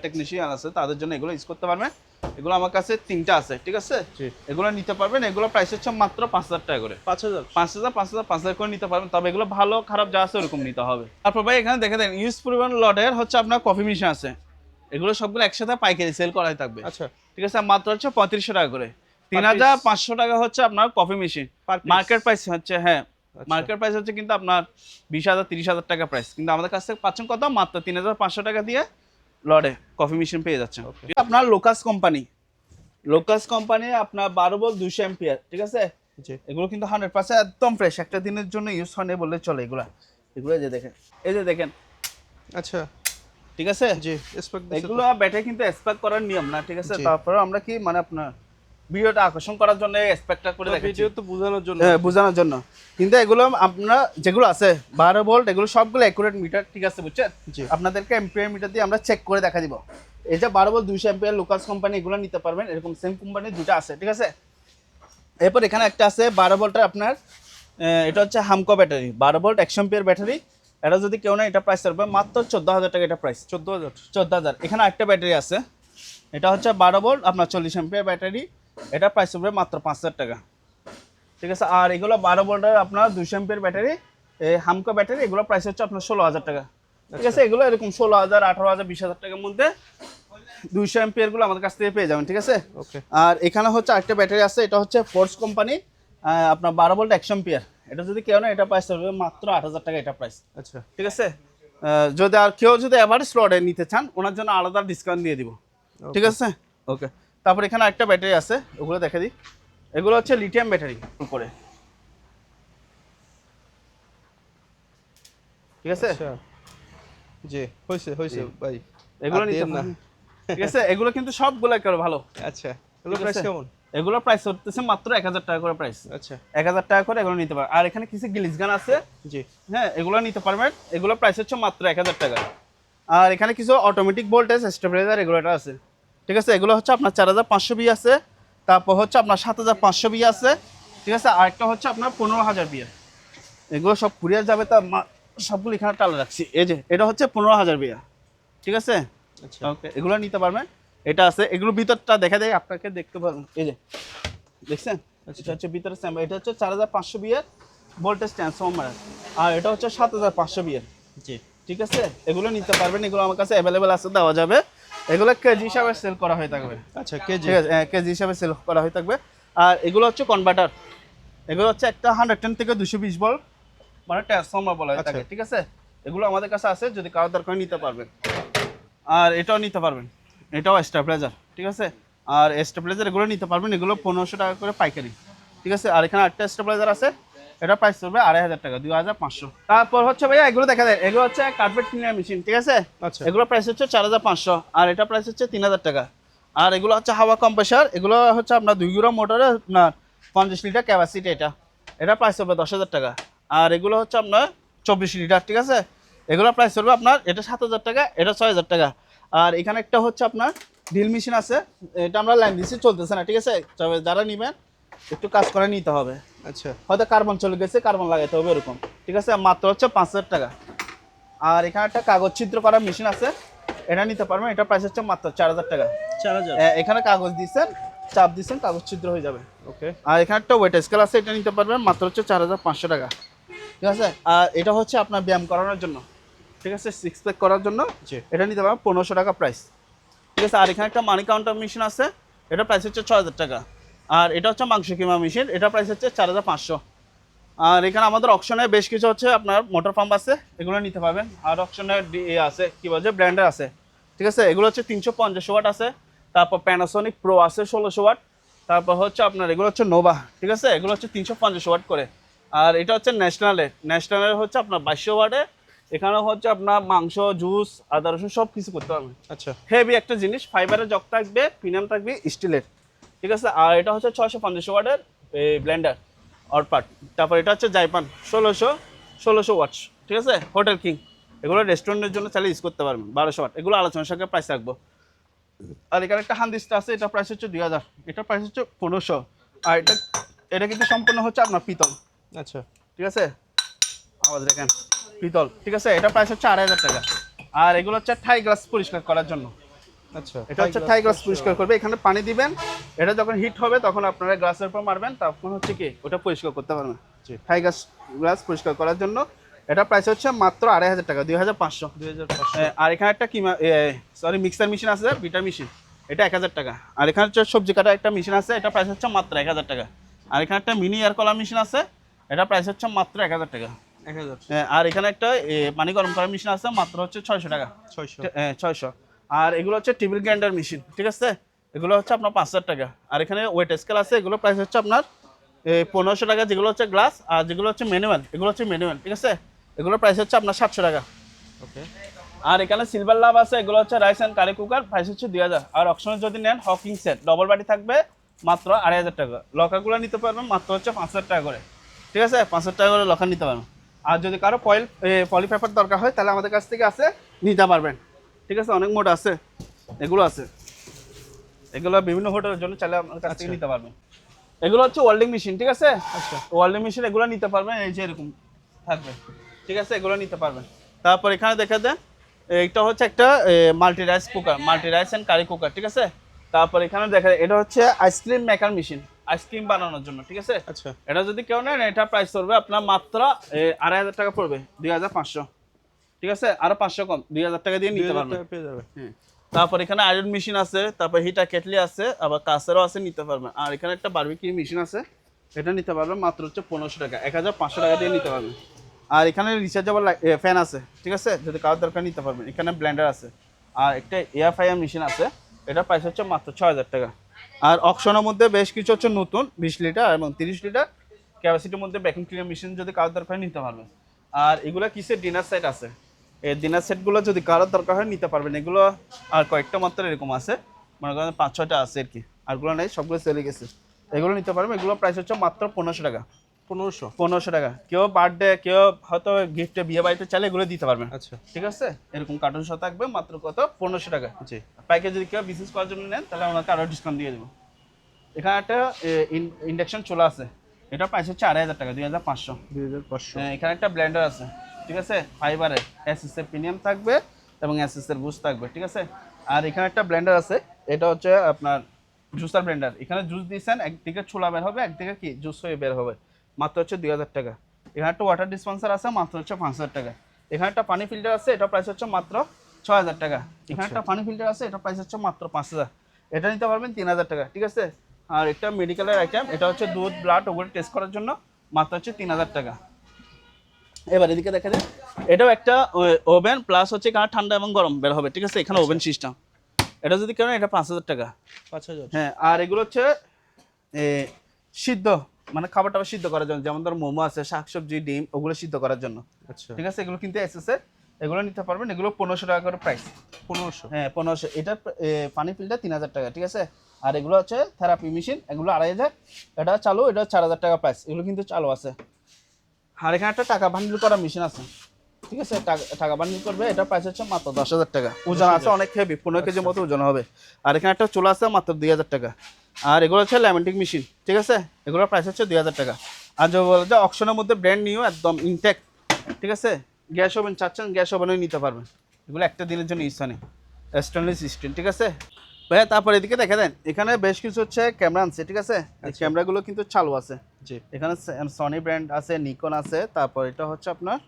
টেকনিশিয়ান আছে তাদের জন্য এগুলো ইউজ করতে পারবে। এগুলো আমার কাছে 3টা আছে, ঠিক আছে? এগুলো নিতে পারবেন। এগুলো প্রাইস হচ্ছে মাত্র 5,000 টাকা করে। 5,000 করে নিতে পারবেন। তবে এগুলো ভালো খারাপ যা আছে ওরকম নিতে হবে। তারপর ভাই এখানে দেখে দেন, ইউজ পরিমাণ লটের হচ্ছে আপনার কফি মেশিন আছে, এগুলো সবগুলো একসাথে পাইকারি সেল করাই থাকবে, আচ্ছা ঠিক আছে? মাত্র হচ্ছে 3500 টাকা করে। 3,500 টাকা হচ্ছে আপনার কফি মেশিন। মার্কেট প্রাইস হচ্ছে, হ্যাঁ মার্কেট প্রাইস হচ্ছে কিন্তু আপনার 20,000 30,000 টাকা প্রাইস, কিন্তু আমাদের কাছ থেকে পাচ্ছেন কত? মাত্র 3,500 টাকা দিয়ে লটে কফি মেশিন পেয়ে যাচ্ছেন। আপনার লোকাস কোম্পানি আপনার 12 ভোল্ট 200 অ্যাম্পিয়ার, ঠিক আছে? এগুলো কিন্তু 100% একদম ফ্রেশ, একটা দিনের জন্য ইউজ হয় না বললে চলে। এগুলো যে দেখেন, এই যে দেখেন, আচ্ছা ঠিক আছে? জি এগুলো ব্যাটারি কিন্তু এক্সপেক্ট করার নিয়ম না, ঠিক আছে? তারপরে আমরা কি মানে আপনার ভিডিওটা আকর্ষণ করার জন্য এক্সপেক্টটা করে দেখাচ্ছি, ভিডিও তো বোঝানোর জন্য। বোঝানোর জন্য। কিন্তু এগুলো আপনার যেগুলো আছে 12 ভোল্ট, এগুলো সবগুলো অ্যাকুরেট মিটার, ঠিক আছে? বুঝছেন? আপনাদেরকে এম্পিয়ার মিটার দিয়ে আমরা চেক করে দেখা দিব। এই যে 12 ভোল্ট 200 অ্যাম্পিয়ার লোকাস কোম্পানি, এগুলো নিতে পারবেন। এরকম সেম কোম্পানির দুটো আছে, ঠিক আছে? এরপর এখানে একটা আছে 12 ভোল্টের আপনার, এটা হচ্ছে Hamko battery, 12 volt 100 ampere battery. এটা যদি কেউ না, এটা প্রাইস থাকবে মাত্র 14,000 টাকা। এটা প্রাইস 14,000। এখানে একটা ব্যাটারি আছে, এটা হচ্ছে 12 ভোল্ট আপনার 40 অ্যাম্পিয়ার ব্যাটারি, এটা প্রাইস হবে মাত্র 5,000 টাকা, ঠিক আছে? আর এগুলো 12 ভোল্টের আপনার 200 অ্যাম্পিয়ার ব্যাটারি, হামকো ব্যাটারি, এগুলো প্রাইস হচ্ছে আপনার 16,000 টাকা, ঠিক আছে? এগুলো এরকম 16,000 18,000 20,000 টাকার মধ্যে 200 অ্যাম্পিয়ার গুলো আমাদের কাছ থেকে পেয়ে যাবেন, ঠিক আছে? আর এখানে হচ্ছে আরেকটা ব্যাটারি আছে, এটা হচ্ছে ফোর্স কোম্পানি, আপনার 12 ভোল্ট 100 অ্যাম্পিয়ার। এটা যদি কেউ না, এটা প্রাইস হবে মাত্র 8,000 টাকা। এটা প্রাইস, আচ্ছা ঠিক আছে? যদি আর কেউ যদি এভারেজ স্লটে নিতে চান, ওনার জন্য আলাদা ডিসকাউন্ট দিয়ে দিব, ঠিক আছে? ওকে, তারপর এখানে একটা ব্যাটারি আছে, ওগুলো দেখে দিই। এগুলো হচ্ছে লিথিয়াম ব্যাটারি উপরে, ঠিক আছে? জি হইছে ভাই, এগুলো নিতে না, ঠিক আছে? এগুলো কিন্তু সবগুলো একেবারে ভালো। আচ্ছা এগুলো প্রাইস কেমন? এগুলো প্রাইস হচ্ছে মাত্র 1,000 টাকা করে প্রাইস। আচ্ছা 1,000 টাকা করে এগুলো নিতে পারবেন। আর এখানে কিছু গ্লিস গান আছে, জি হ্যাঁ, এগুলো নিতে পারবেন। এগুলো প্রাইস হচ্ছে মাত্র 1,000 টাকা। আর এখানে কিছু অটোমেটিক ভোল্টেজ স্টেবিলাইজার রেগুলেটর আছে, ঠিক আছে? এগুলো হচ্ছে আপনার 4,500 বি আছে, তারপর হচ্ছে আপনার 7,500 বি আছে, ঠিক আছে? আরেকটা হচ্ছে আপনার 15,000 বি। এগুলো সব কুরিয়ার যাবে, তা সবগুলো এখানে টালে রাখছি। এই যে এটা হচ্ছে 15,000 বি, ঠিক আছে? আচ্ছা ওকে, এগুলো নিতে পারবেন। এটা আছে, এগুলো ভিতরটা দেখা দেয় আপনাকে, দেখতে পারবেন। এই যে দেখছেন, এটা হচ্ছে ভিতরে স্যাম্পল। এটা হচ্ছে 4,500 বি এর ভোল্টেজ ট্রান্সফরমার, আর এটা হচ্ছে 7,500 বি এর, জি ঠিক আছে? এগুলো নিতে পারবেন। এগুলো আমার কাছে অ্যাভেলেবেল আছে, দেওয়া যাবে। এগুলো কেজি হিসাবে সেল করা হয়ে থাকবে। আচ্ছা কেজি, ঠিক আছে, কেজি হিসাবে সেল করা হয়ে থাকবে। আর এগুলো হচ্ছে কনভার্টার, এগুলো হচ্ছে একটা 110 থেকে 220 ভোল্ট মানে ট্রান্সফরমার বলা হয় থাকে, ঠিক আছে? এগুলো আমাদের কাছে আছে, যদি কারো দরকার নিতে পারবেন। আর এটাও নিতে পারবেন, এটাও স্টেবিলাইজার, ঠিক আছে। আর স্টেবিলাইজার এগুলো নিতে পারবেন, এগুলো 1500 টাকা করে পাইকারি, ঠিক আছে। আর এখানে আরেকটা স্টেবিলাইজার আছে, এটা প্রাইস পড়বে 2500 টাকা, 2500। তারপর হচ্ছে ভাইয়া এগুলো দেখা যায়, এগুলো হচ্ছে কার্পেট ক্লিনার মেশিন, ঠিক আছে। আচ্ছা। এগুলো প্রাইস হচ্ছে 4500, আর এটা প্রাইস হচ্ছে 3000 টাকা। আর এগুলো হচ্ছে হাওয়া কম্প্রেসার, এগুলো হচ্ছে আপনার 2 গুঁড়া মোটরে আপনার 50 লিটার ক্যাপাসিটি, এটা প্রাইস হবে 10,000 টাকা। আর এগুলো হচ্ছে আপনার 24 লিটার, ঠিক আছে। এগুলো প্রাইস পড়বে আপনার, এটা 7,000 টাকা, এটা 6,000 টাকা। আর এখানে একটা হচ্ছে আপনার ড্রিল মেশিন আছে, এটা আমরা লাইন দিচ্ছি, চলতেছে না, ঠিক আছে। তবে যারা নেবেন একটু কাজ করে নিতে হবে, আচ্ছা। হয়তো কার্বন চলে গেছে, কার্বন লাগাইতে হবে এরকম, ঠিক আছে। মাত্র হচ্ছে 5,000 টাকা। আর এখানে একটা কাগজ ছিদ্র করা মেশিন আছে, এটা নিতে পারবেন, এটা প্রাইস হচ্ছে মাত্র 4,000 টাকা। 4000। এখানে কাগজ দিচ্ছেন, চাপ দিচ্ছেন, কাগজ ছিদ্র হয়ে যাবে। ওকে। আর এখানে একটা ওয়েট স্কেল আছে, এটা নিতে পারবেন মাত্র হচ্ছে 4,500 টাকা, ঠিক আছে। আর এটা হচ্ছে আপনার ব্যায়াম করানোর জন্য, ঠিক আছে, 6 প্যাক করার জন্য, জি। এটা নিতে পারবেন 1500 টাকা প্রাইস, ঠিক আছে। আর এখানে একটা মানি কাউন্টার মেশিন আছে, এটা প্রাইস হচ্ছে 6,000 টাকা। আর এটা হচ্ছে মাংস কিমা মেশিন, এটা প্রাইস হচ্ছে 4,500। আর এখানে আমাদের অপশনে বেশ কিছু হচ্ছে আপনার মোটর পাম্প আছে, এগুলো নিতে পারবেন। আর অপশনে আছে কি বলছে ব্র্যান্ডার আছে, ঠিক আছে। এগুলো হচ্ছে 350 ওয়াট আছে, তারপর প্যানাসোনিক প্রো আছে 1600 ওয়াট, তারপর হচ্ছে আপনার এগুলো হচ্ছে নোভা, ঠিক আছে। এগুলো হচ্ছে 350 ওয়াট করে। আর এটা হচ্ছে ন্যাশনালের হচ্ছে আপনার 2200 ওয়াটে। এখানে হচ্ছে আপনার মাংস, জুস, আদা রসুন সব কিছু করতে পারবেন। আচ্ছা। হেভি একটা জিনিস, ফাইবারের জগ থাকবে, প্রিমিয়াম থাকবে, স্টিলের, ঠিক আছে। আর এটা হচ্ছে 650 ওয়াটের ব্লেন্ডার অরপাট। তারপর এটা হচ্ছে জাইপান 1600 ওয়াটস, ঠিক আছে। হোটেল কিং, এগুলো রেস্টুরেন্টের জন্য চাইলে ইউজ করতে পারবেন। 1200 ওয়াট, এগুলো আলোচনার সঙ্গে প্রাইস রাখবো। আর এখানে একটা হান্দিস্টা আছে, এটা প্রাইস হচ্ছে 2000, এটা প্রাইস হচ্ছে 1500। আর এটা কিন্তু সম্পূর্ণ হচ্ছে আপনার পিতল, আচ্ছা। ঠিক আছে। আওয়াজ দেখেন, পিতল, ঠিক আছে। এটা প্রাইস হচ্ছে 2500 টাকা। আর এগুলো হচ্ছে থাই গ্লাস পরিষ্কার করার জন্য, আচ্ছা। এটা হচ্ছে থাই গ্লাস পরিষ্কার করবে। এখানে পানি দিবেন, এটা যখন হিট হবে তখন আপনারা গ্লাসের উপর মারবেন, তখন হচ্ছে কি ওটা পরিষ্কার করতে পারবেন। জি। থাই গ্লাস পরিষ্কার করার জন্য এটা প্রাইস হচ্ছে মাত্র 2500 টাকা, 2500। 2500। আর এখানে একটা মিক্সার মেশিন আছে, বিটার মেশিন, এটা 1000 টাকা। আর এখানে হচ্ছে সবজি কাটা একটা মেশিন আছে, এটা প্রাইস হচ্ছে মাত্র 1000 টাকা। আর এখানে একটা মিনি এয়ার কলার মেশিন আছে, এটা প্রাইস হচ্ছে মাত্র 1000 টাকা। 1000। আর এখানে একটা পানি গরম করার মেশিন আছে, মাত্র হচ্ছে 600 টাকা। 600। আর এগুলো হচ্ছে টেবিল গ্রাইন্ডার মেশিন, ঠিক আছে। এগুলো হচ্ছে আপনার 5000 টাকা। আর এখানে ওয়েট স্কেল আছে, এগুলো প্রাইস হচ্ছে আপনার 1500 টাকা, যেগুলো হচ্ছে গ্লাস। আর যেগুলো হচ্ছে ম্যানুয়াল, এগুলো হচ্ছে ম্যানুয়াল, ঠিক আছে। এগুলো প্রাইস হচ্ছে আপনার 700 টাকা। ওকে। আর এখানে সিলভার লাভ আছে, এগুলো হচ্ছে rice and curry cooker, price হচ্ছে 2000। আর অপশনে যদি নেন হকিং সেট ডবল বাটি থাকবে, মাত্র 2500 টাকা। লকারগুলো নিতে পারবেন মাত্র হচ্ছে 5000 টাকা করে, ঠিক আছে। 5000 টাকা করে লকার নিতে পারবেন। আর যদি কারো পলি পেপার দরকার হয় তাহলে আমাদের কাছ থেকে আছে, নিতে পারবেন, ঠিক আছে। অনেক মোড আছে, এগুলো আছে, এগুলো বিভিন্ন হোটেলের জন্য চাইলে আমাদের কাছ থেকে নিতে পারবেন। এগুলো হচ্ছে ওয়েল্ডিং মেশিন, ঠিক আছে। আচ্ছা। ওয়েল্ডিং মেশিন এগুলো নিতে পারবেন, এই যে এরকম থাকবে, ঠিক আছে। এগুলো নিতে পারবেন। তারপর এখানে দেখে দেন, এইটা হচ্ছে একটা multi rice and curry cooker, ঠিক আছে। তারপর এখানে দেখা যায় এটা হচ্ছে আইসক্রিম মেকার মেশিন, আইসক্রিম বানানোর জন্য, ঠিক আছে। আচ্ছা। এটা যদি কেউ নেন, এটা প্রাইস পড়বে আপনার মাত্র 2500 টাকা পড়বে, 2500, ঠিক আছে। আরো 500 কম, 2000 টাকা দিয়ে নিতে 2000 পারবেন। টাকা পেয়ে যাবে। হ্যাঁ। তারপর এখানে আয়রন মেশিন আছে, তারপর হিটার কেটলি আছে, আবার কাসেরও আছে, নিতে পারবেন। আর এখানে একটা বারবিকিউ মেশিন আছে, এটা নিতে পারবেন মাত্র হচ্ছে 1500 টাকা, 1500 টাকা দিয়ে নিতে পারবেন। আর এখানে রিচার্জেবল ফ্যান আছে, ঠিক আছে, যদি কারোর দরকার নিতে পারবেন। এখানে ব্লেন্ডার আছে। আর একটা এয়ার ফ্রায়ার মেশিন আছে, এটা প্রাইস হচ্ছে মাত্র 6000 টাকা। আর অপশনের মধ্যে বেশ কিছু হচ্ছে নতুন 20 লিটার এবং 30 লিটার ক্যাপাসিটির মধ্যে ভ্যাকুয়াম ক্লিনার মেশিন যদি কারোর দরকার হয় নিতে পারবেন। আর এগুলো কিসের ডিনার সেট আছে, এই ডিনার সেটগুলো যদি কারোর দরকার হয় নিতে পারবেন। এগুলো আর কয়েকটা মাত্র এরকম আছে, মনে করেন 5-6টা আছে আর কি, আরগুলো নেই, সবগুলো চলে গেছে। এগুলো নিতে পারবেন, এগুলো প্রাইস হচ্ছে মাত্র 1500 টাকা। 1500 টাকা। কেউ বার্থডে, কেউ হয়তো গিফটে বিয়ে বাড়িতে চাইলে এগুলো দিতে পারবেন। আচ্ছা। ঠিক আছে, এরকম কার্টুন সহ থাকবে, মাত্র কত 1500 টাকা। জি। পাইকারি যদি কেউ বিজনেস করার জন্য নেন তাহলে ওনাকে আরও ডিসকাউন্ট দিয়ে দেবো। এখানে একটা ইন্ডাকশন চুলা আছে, এটা প্রাইস হচ্ছে 2500 টাকা, 2500। 2500। এখানে একটা ব্লেন্ডার আছে, ঠিক আছে, ফাইবারের, এসএসএর প্রিমিয়াম থাকবে এবং এসএসএর বুস্ট থাকবে, ঠিক আছে। আর এখানে একটা ব্লেন্ডার আছে, এটা হচ্ছে আপনার জুসার ব্লেন্ডার। এখানে জুস দিয়েছেন, একদিকে ছোলা বের হবে, একদিকে কি জুস হয়ে বের হবে, মাত্র হচ্ছে 2000 টাকা। এখানে একটা ওয়াটার ডিসপেন্সার আছে, মাত্র হচ্ছে 5000 টাকা। এখানে একটা পানি ফিল্টার আছে, এটা প্রাইস হচ্ছে মাত্র 6000 টাকা। এখানে একটা পানি ফিল্টার আছে, এটা প্রাইস হচ্ছে মাত্র 5000। এটা নিতে পারবেন 3000 টাকা, ঠিক আছে। আর একটা মেডিকেলের আইটেম, এটা হচ্ছে দুধ, ব্লাড ওগুলো টেস্ট করার জন্য, মাত্র হচ্ছে 3000 টাকা। এবার এদিকে দেখা যায়, এটাও একটা ওভেন প্লাস হচ্ছে এখানে ঠান্ডা এবং গরম বের হবে, ঠিক আছে। এখানে ওভেন সিস্টেম, এটা যদি কেন এটা 5000 টাকা। 5000। হ্যাঁ, আর এগুলো হচ্ছে সিদ্ধ, মানে খাবার টাবার সিদ্ধ করার জন্য, যেমন ধর মোমো আছে, শাকসবজি, ডিম, ওগুলো সিদ্ধ করার জন্য। আচ্ছা, ঠিক আছে, এগুলো কিন্তু এসএসএ, এগুলো নিতে পারবেন। এগুলো 1500 টাকা করে প্রাইস। 1500। হ্যাঁ 1500। এটা পানি ফিল্টার 3000 টাকা, ঠিক আছে। আর এগুলো হচ্ছে থেরাপি মেশিন, এগুলো 2500। এটা চালু, এটা 4000 টাকা প্রাইস। এগুলো কিন্তু চালু আছে। আর এখানে একটা টাকা বান্ডিল করা মেশিন আছে, ঠিক আছে। টাকা বান্ডিল করবে, এটা প্রাইস হচ্ছে মাত্র 10000 টাকা। ওজন আছে অনেক হেভি, 15 কেজির মতো ওজন হবে। আর এখানে একটা চুলা আছে মাত্র 2000 টাকা। আর এগুলো হচ্ছে ল্যামিনেটিং মেশিন, ঠিক আছে। এগুলোর প্রাইস হচ্ছে 2000 টাকা। আর যে বলে যে অকশনের মধ্যে ব্র্যান্ড নিউ একদম ইনটেক, ঠিক আছে। গ্যাস ওভেন চাচ্ছেন, গ্যাস ওভেনও নিতে পারবেন। এগুলো একটা দিনের জন্য ইউজ হয়, স্টেনলেস স্টিল, ঠিক আছে ভাইয়া। তারপর এদিকে দেখে দেন, এখানে বেশ কিছু হচ্ছে ক্যামেরা আছে, ঠিক আছে। এই ক্যামেরাগুলো কিন্তু চালু আছে। জি। এখানে সনি ব্র্যান্ড আছে, নিকন আছে, তারপর এটা হচ্ছে আপনার,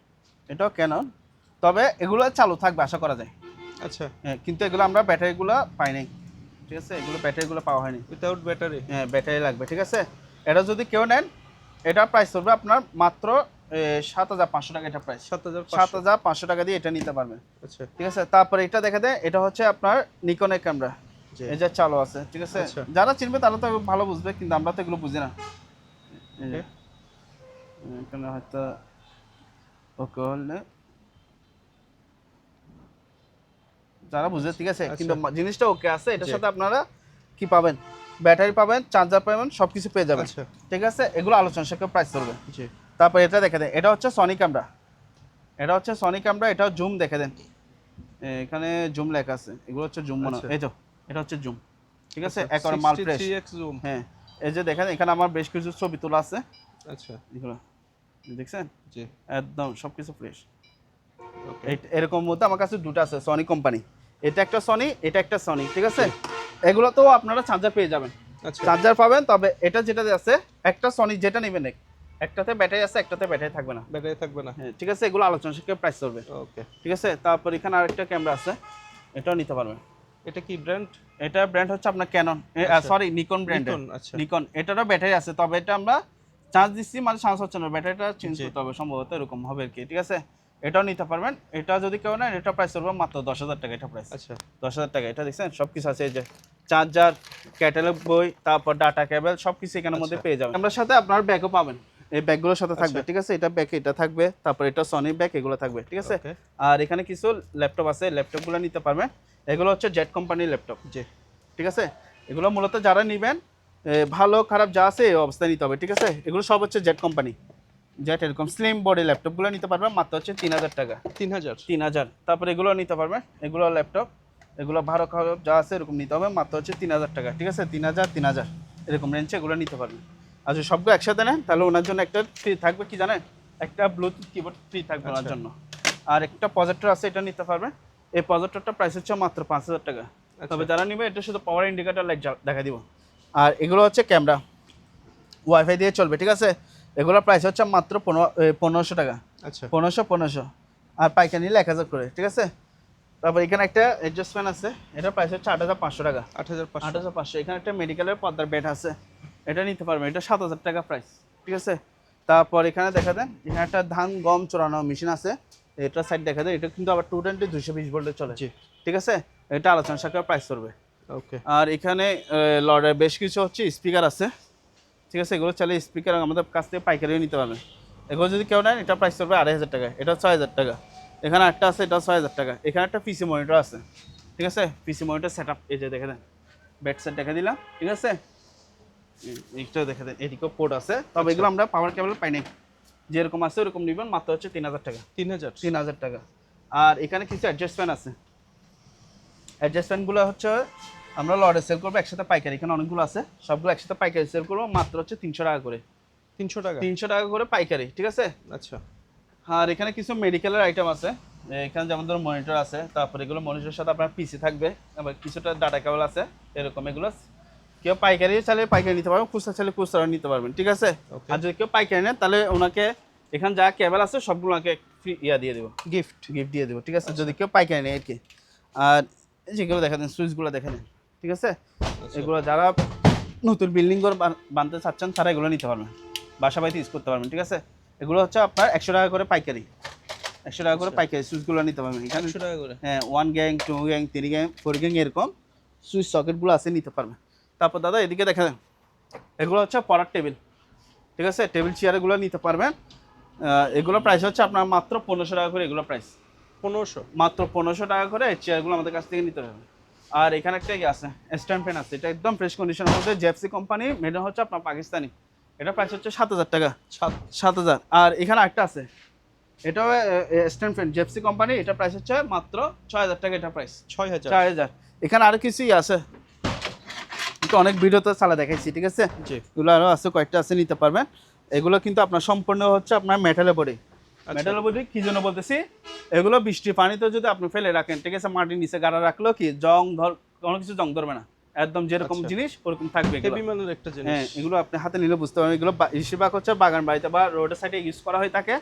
এটাও ক্যানন। তবে এগুলো চালু থাকবে আশা করা যায়। আচ্ছা, হ্যাঁ, কিন্তু এগুলো আমরা ব্যাটারিগুলো পাই নাই, ঠিক আছে। এগুলো ব্যাটারিগুলো পাওয়া হয়নি, উইদাউট ব্যাটারি। হ্যাঁ ব্যাটারি লাগবে, ঠিক আছে। এটা যদি কেউ নেন, এটা প্রাইস পড়বে আপনার মাত্র 7500 টাকা। এটা প্রাইস 7500। 7500 টাকা দিয়ে এটা নিতে পারবেন, আচ্ছা, ঠিক আছে। তারপরে এটা দেখে দেয়, এটা হচ্ছে আপনার নিকনের ক্যামেরা, জি। এই যে চালু আছে, ঠিক আছে। আচ্ছা। যারা চিনবে তারা তো ভালো বুঝবে, কিন্তু আমরা তো এগুলো বুঝি না। এই যে, এখানে হয়তো ওকে হলে যারা বুঝে, ঠিক আছে। কিন্তু জিনিসটা ওকে আছে। এটার সাথে আপনারা কি পাবেন, ব্যাটারি পাবেন, চার্জার পাবেন, সবকিছু পেয়ে যাবেন, আচ্ছা, ঠিক আছে। এগুলো আলোচনা সাপেক্ষে প্রাইস করবে। জি। তারপর এটা দেখে দেন, এটা হচ্ছে সনি ক্যামেরা, এটা হচ্ছে সনি ক্যামেরা। এটাও জুম দেখে দেন, এখানে জুম লেখা আছে। এগুলো হচ্ছে জুম মনে হয়, এই তো এটা হচ্ছে জুম, ঠিক আছে। একবার মাল ফ্রেশ। 63x zoom. হ্যাঁ, এই যে দেখেন, এখানে আমার বেশ কিছু ছবি তোলা আছে। আচ্ছা, এগুলো দেখছেন, জি। একদম সবকিছু ফ্রেশ। ওকে। এরকম মধ্যে আমার কাছে দুটো আছে, সনি কোম্পানি। এটা একটা সনি, এটা একটা সনি, ঠিক আছে। এগুলো তো আপনারা চার্জার পেয়ে যাবেন, আচ্ছা, চার্জার পাবেন। তবে এটা যেটা আছে, একটা সনি যেটা নেবেন, একটাতে ব্যাটারি আছে, একটাতে ব্যাটারি থাকবে না, ব্যাটারি থাকবে না। হ্যাঁ, ঠিক আছে। এগুলো আলোচনা সাপেক্ষে প্রাইস করবে, ওকে। ঠিক আছে। তারপর এখানে আরেকটা ক্যামেরা আছে, এটাও নিতে পারবেন। এটা কি ব্র্যান্ড? এটা ব্র্যান্ড হচ্ছে আপনার ক্যানন, সরি নিকন ব্র্যান্ডের। নিকন, আচ্ছা। নিকন, এটারও ব্যাটারি আছে, তবে এটা আমরা চার্জ দিচ্ছি, মানে চার্জ হচ্ছে না, ব্যাটারিটা চেঞ্জ জি। করতে হবে সম্ভবত, এরকম হবে আর কি, ঠিক আছে। এটাও নিতে পারবেন। এটা যদি কেউ নেন, এটা প্রাইস করবে মাত্র 10000 টাকা। এটা প্রাইস আচ্ছা, 10000 টাকা। এটা দেখছেন সব কিছু আছে, এই যে চার্জার, ক্যাটালগ বই, তারপর ডাটা কেবল, সব কিছু এখানের মধ্যে পেয়ে যাবেন। আমরা সাথে আপনার ব্যাগও পাবেন, এই ব্যাগগুলোর সাথে থাকবে, ঠিক আছে। এটা ব্যাগ, এটা থাকবে, তারপর এটা সনি ব্যাগ, এগুলো থাকবে, ঠিক আছে। ওকে। আর এখানে কিছু ল্যাপটপ আছে, ল্যাপটপগুলো নিতে পারবেন। এগুলো হচ্ছে জেড কোম্পানির ল্যাপটপ, জি। ঠিক আছে। এগুলো মূলত যারা নেবেন, ভালো খারাপ যা আছে এই অবস্থায় নিতে হবে, ঠিক আছে। এগুলো সব হচ্ছে জেড কোম্পানি, জেড এরকম স্লিম বডি ল্যাপটপগুলো নিতে পারবেন মাত্র হচ্ছে 3000 টাকা। 3000। 3000। তারপর এগুলো নিতে পারবেন, এগুলো ল্যাপটপ, এগুলো ভালো খারাপ যা আছে এরকম নিতে হবে মাত্র হচ্ছে 3000 টাকা, ঠিক আছে। 3000 এরকম রেঞ্জে এগুলো নিতে পারবেন। আর যদি সবগুলো একসাথে নেন, তাহলে ওনার জন্য একটা ফ্রি থাকবে, কি জানেন, একটা ব্লুটুথ কিবোর্ড ফ্রি থাকবে ওনার জন্য। আর একটা প্রজেক্টর আছে, এটা নিতে পারবেন। এই প্রজেক্টরটা প্রাইস হচ্ছে মাত্র 5000 টাকা। তবে যারা নিবে, এটা শুধু পাওয়ার ইন্ডিকেটর লাইট দেখা দিব। আর এগুলো হচ্ছে ক্যামেরা, ওয়াইফাই দিয়ে চলবে, ঠিক আছে। এগুলোর প্রাইস হচ্ছে মাত্র 1500 টাকা। আচ্ছা, 1500। আর পাইকারি নিলে 1000 করে, ঠিক আছে। তারপর এখানে একটা অ্যাডজাস্ট ফ্যান আছে, এটার প্রাইস হচ্ছে 8500 টাকা। 8500। 8500। এখানে একটা মেডিকেলের পর্দার বেড আছে, এটা নিতে পারবেন। এটা 7000 টাকা প্রাইস, ঠিক আছে। তারপর এখানে দেখা দেন, এখানে একটা ধান গম চড়ানো মেশিন আছে, এটা সাইড দেখা দেন। এটা কিন্তু আবার 220 220 ভোল্টে চলে, জি। ঠিক আছে। এটা আলোচনা সাপেক্ষে প্রাইস করবে। ওকে। আর এখানে লর্ডের বেশ কিছু হচ্ছে স্পিকার আছে, ঠিক আছে। এগুলো চাইলে স্পিকার আমাদের কাছ থেকে পাইকারিও নিতে পারবেন। এগুলো যদি কেউ নেন, এটা প্রাইস করবে 2500 টাকা। এটা 6000 টাকা। এখানে একটা আছে, এটা 6000 টাকা। এখানে একটা পিসি মনিটর আছে, ঠিক আছে। পিসি মনিটর সেট আপ, এই যে দেখে দেন, বেড সেট দেখে দিলাম, ঠিক আছে। এইটাও দেখে দেন, এদিকেও পোর্ট আছে। তবে এগুলো আমরা পাওয়ার কেবল পাই নাই, যেরকম আছে ওরকম নিবেন, মাত্র হচ্ছে 3000 টাকা। 3000। 3000 টাকা। আর এখানে কিছু অ্যাডজাস্টমেন্ট আছে, অ্যাডজাস্টমেন্টগুলো হচ্ছে আমরা লর্ডে সেল করবো একসাথে পাইকারি। এখানে অনেকগুলো আছে, সবগুলো একসাথে পাইকারি সেল করবো মাত্র হচ্ছে 300 টাকা করে। 300 টাকা। 300 টাকা করে পাইকারি, ঠিক আছে। আচ্ছা, আর এখানে কিছু মেডিকেলের আইটেম আছে, এখানে যেমন ধরুন মনিটর আছে, তারপরে এগুলো মনিটরের সাথে আপনার পিসি থাকবে, আবার কিছুটা ডাটা কেবল আছে, এরকম। এগুলো কেউ পাইকারি চাইলে পাইকারি নিতে পারবেন, খুচরা চাইলে খুচরা নিতে পারবেন, ঠিক আছে। আর যদি কেউ পাইকারি নেন, তাহলে ওনাকে এখানে যা কেবল আছে সবগুলো ওনাকে ফ্রি দিয়ে দেবো, গিফট দিয়ে দেবো, ঠিক আছে। যদি কেউ পাইকারি নেয় আর কি। আর যেগুলো দেখা দেন, সুইচগুলো দেখে নেন, ঠিক আছে। এগুলো যারা নতুন বিল্ডিং ঘর বানতে চাচ্ছেন, তারা এগুলো নিতে পারবেন, বাসা বাড়িতে ইউজ করতে পারবেন, ঠিক আছে। এগুলো হচ্ছে আপনার 100 টাকা করে পাইকারি, 100 টাকা করে পাইকারি সুইচগুলো নিতে পারবেন এখানে। 100 টাকা করে। হ্যাঁ, 1 গ্যাং 2 গ্যাং 3 গ্যাং 4 গ্যাং এরকম সুইচ সকেটগুলো আছে নিতে পারবেন। তারপর দাদা এদিকে দেখেন, এগুলো হচ্ছে পড়ার টেবিল, ঠিক আছে, টেবিল চেয়ারগুলো নিতে পারবেন। এগুলো প্রাইস হচ্ছে আপনার মাত্র 1500 টাকা করে, এগুলো প্রাইস 1500 মাত্র 1500 টাকা করে চেয়ারগুলো আমাদের কাছ থেকে নিতে হবে। আর এখানে একটা ইয়ে আছে, স্ট্যান্ড ফ্যান আছে, এটা একদম ফ্রেশ কন্ডিশনের মধ্যে, জেপসি কোম্পানি, মেড হচ্ছে আপনার পাকিস্তানি। এটা প্রাইস হচ্ছে 7000 টাকা, 7000। আর এখানে একটা আছে, এটাও স্ট্যান্ড ফ্যান, জেপসি কোম্পানি, এটা প্রাইস হচ্ছে মাত্র 6000 টাকা, এটা প্রাইস 6000। এখানে আরো কিছুই আছে, কিন্তু অনেক ভিডিওতে চালা দেখাইছি, ঠিক আছে। জি, এগুলো আরো আছে, কয়েকটা আছে, নিতে পারবেন। এগুলো কিন্তু আপনার সম্পূর্ণ হচ্ছে আপনার মেটালের বডি। মেটালের বডি কি জন্য বলতেছি, এগুলো বৃষ্টি পানিতে যদি আপনি ফেলে রাখেন, ঠিক আছে, মাটির নিচে গাড়া রাখলেও কি কোনো কিছু জং ধরবে না, একদম যেরকম জিনিস ওরকম থাকবে। হেভি মানের একটা জিনিস। হ্যাঁ, এগুলো আপনি হাতে নিলে বুঝতে পারবেন। এগুলো বেশিরভাগ হচ্ছে বাগান বাড়িতে বা রোডের সাইডে ইউজ করা হয়ে থাকে।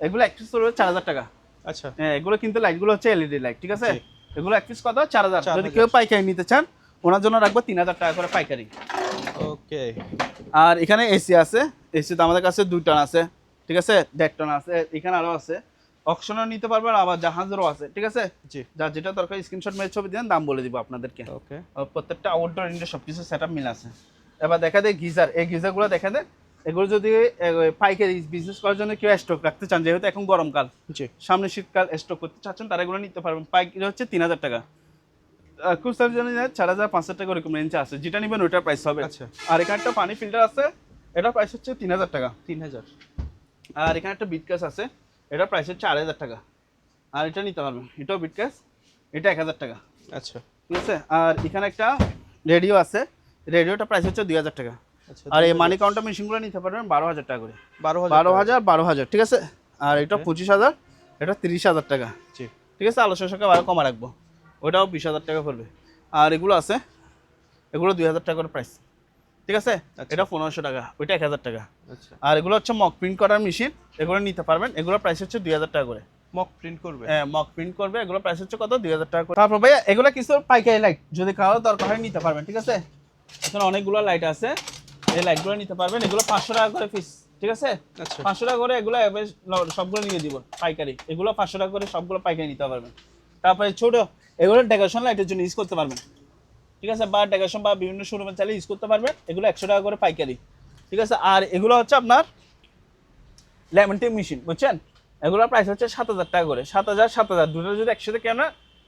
এগুলো এক পিস হচ্ছে 4000 টাকা। আচ্ছা, হ্যাঁ, এগুলো কিন্তু লাইটগুলো হচ্ছে এলইডি লাইট, ঠিক আছে। এগুলো এক পিস কত, 4000। যদি 4000 কেউ পাইকারি নিতে চান, ওনার জন্য রাখবো 3000 টাকা করে পাইকারি। ওকে। আর এখানে এসি আছে, এসি তো আমাদের কাছে 2 টন আছে, ঠিক আছে, 1.5 টন আছে, এখানে আরো আছে। অকশনও নিতে পারবেন, আবার জাহাজেরও আছে, ঠিক আছে। জি, যার যেটা দরকার স্ক্রিনশট মেরে ছবি দেন, দাম বলে দিব আপনাদেরকে। ওকে। আর প্রত্যেকটা আউটডোর ইনডোর সবকিছু সেটআপ মিল আছে। এবার দেখা দেয় গিজার, এই গিজারগুলো দেখা দেয়, এগুলো যদি পাইকারি বিজনেস করার জন্য কেউ স্টক রাখতে চান, যেহেতু এখন গরমকাল, জি, সামনে শীতকাল, স্টক করতে চাচ্ছেন, তারা এগুলো নিতে পারবেন। পাইকারি হচ্ছে 3000 টাকা, খুচরার জন্য 4500 টাকা এরকম রেঞ্জে আছে, যেটা নেবেন ওইটার প্রাইস হবে। আচ্ছা, আর এখানে একটা পানি ফিল্টার আছে, এটার প্রাইস হচ্ছে 3000 টাকা। 3000। আর এখানে একটা বিটকেস আছে, এটার প্রাইস হচ্ছে 4000 টাকা। আর এটা নিতে পারবেন, এটাও বিটকেস, এটা 1000 টাকা, আচ্ছা, ঠিক আছে। আর এখানে একটা রেডিও আছে, রেডিওটা প্রাইস হচ্ছে 2000 টাকা। আচ্ছা। আর এই মানি কাউন্টার মেশিনগুলো নিতে পারবেন 12000 টাকা করে, 12000। 12000, ঠিক আছে। আর এটা 25000, এটা 30000 টাকা, জি, ঠিক আছে। আলোচনা সঙ্গে আরো কমা রাখবো, ওটাও 20000 টাকা পড়বে। আর এগুলো আছে, এগুলো 2000 টাকা করে প্রাইস, ঠিক আছে। আচ্ছা। এটা 1500 টাকা, ওইটা 1000 টাকা। আচ্ছা, আর এগুলো হচ্ছে মক প্রিন্ট করার মেশিন, এগুলো নিতে পারবেন, এগুলো প্রাইস হচ্ছে 2000 টাকা করে। মক প্রিন্ট করবে। হ্যাঁ, মক প্রিন্ট করবে, এগুলো প্রাইস হচ্ছে কত, 2000 টাকা করে। তারপর ভাইয়া এগুলো কিছু পাইকারি লাইট, যদি কারো দরকার হয় নিতে পারবেন, ঠিক আছে। এখানে অনেকগুলো লাইট আছে, এই লাইটগুলো নিতে পারবেন, এগুলো 500 টাকা করে পিস, ঠিক আছে। আচ্ছা, 500 টাকা করে এগুলো সবগুলো নিয়ে দিব পাইকারি, এগুলো 500 টাকা করে সবগুলো পাইকারি নিতে পারবেন। তারপরে ছোট এগুলো ডেকোরেশন লাইটের জন্য ইউজ করতে পারবেন, ঠিক আছে, বা ডেকোরেশন বা বিভিন্ন শোরুমে চাইলে ইউজ করতে পারবেন। এগুলো 100 টাকা করে পাইকারি, ঠিক আছে। আর এগুলো হচ্ছে আপনার ল্যামিনেটিং মেশিন, বুঝছেন, এগুলোর প্রাইস হচ্ছে 7000 টাকা করে। 7000 দুটো যদি একসাথে কেন,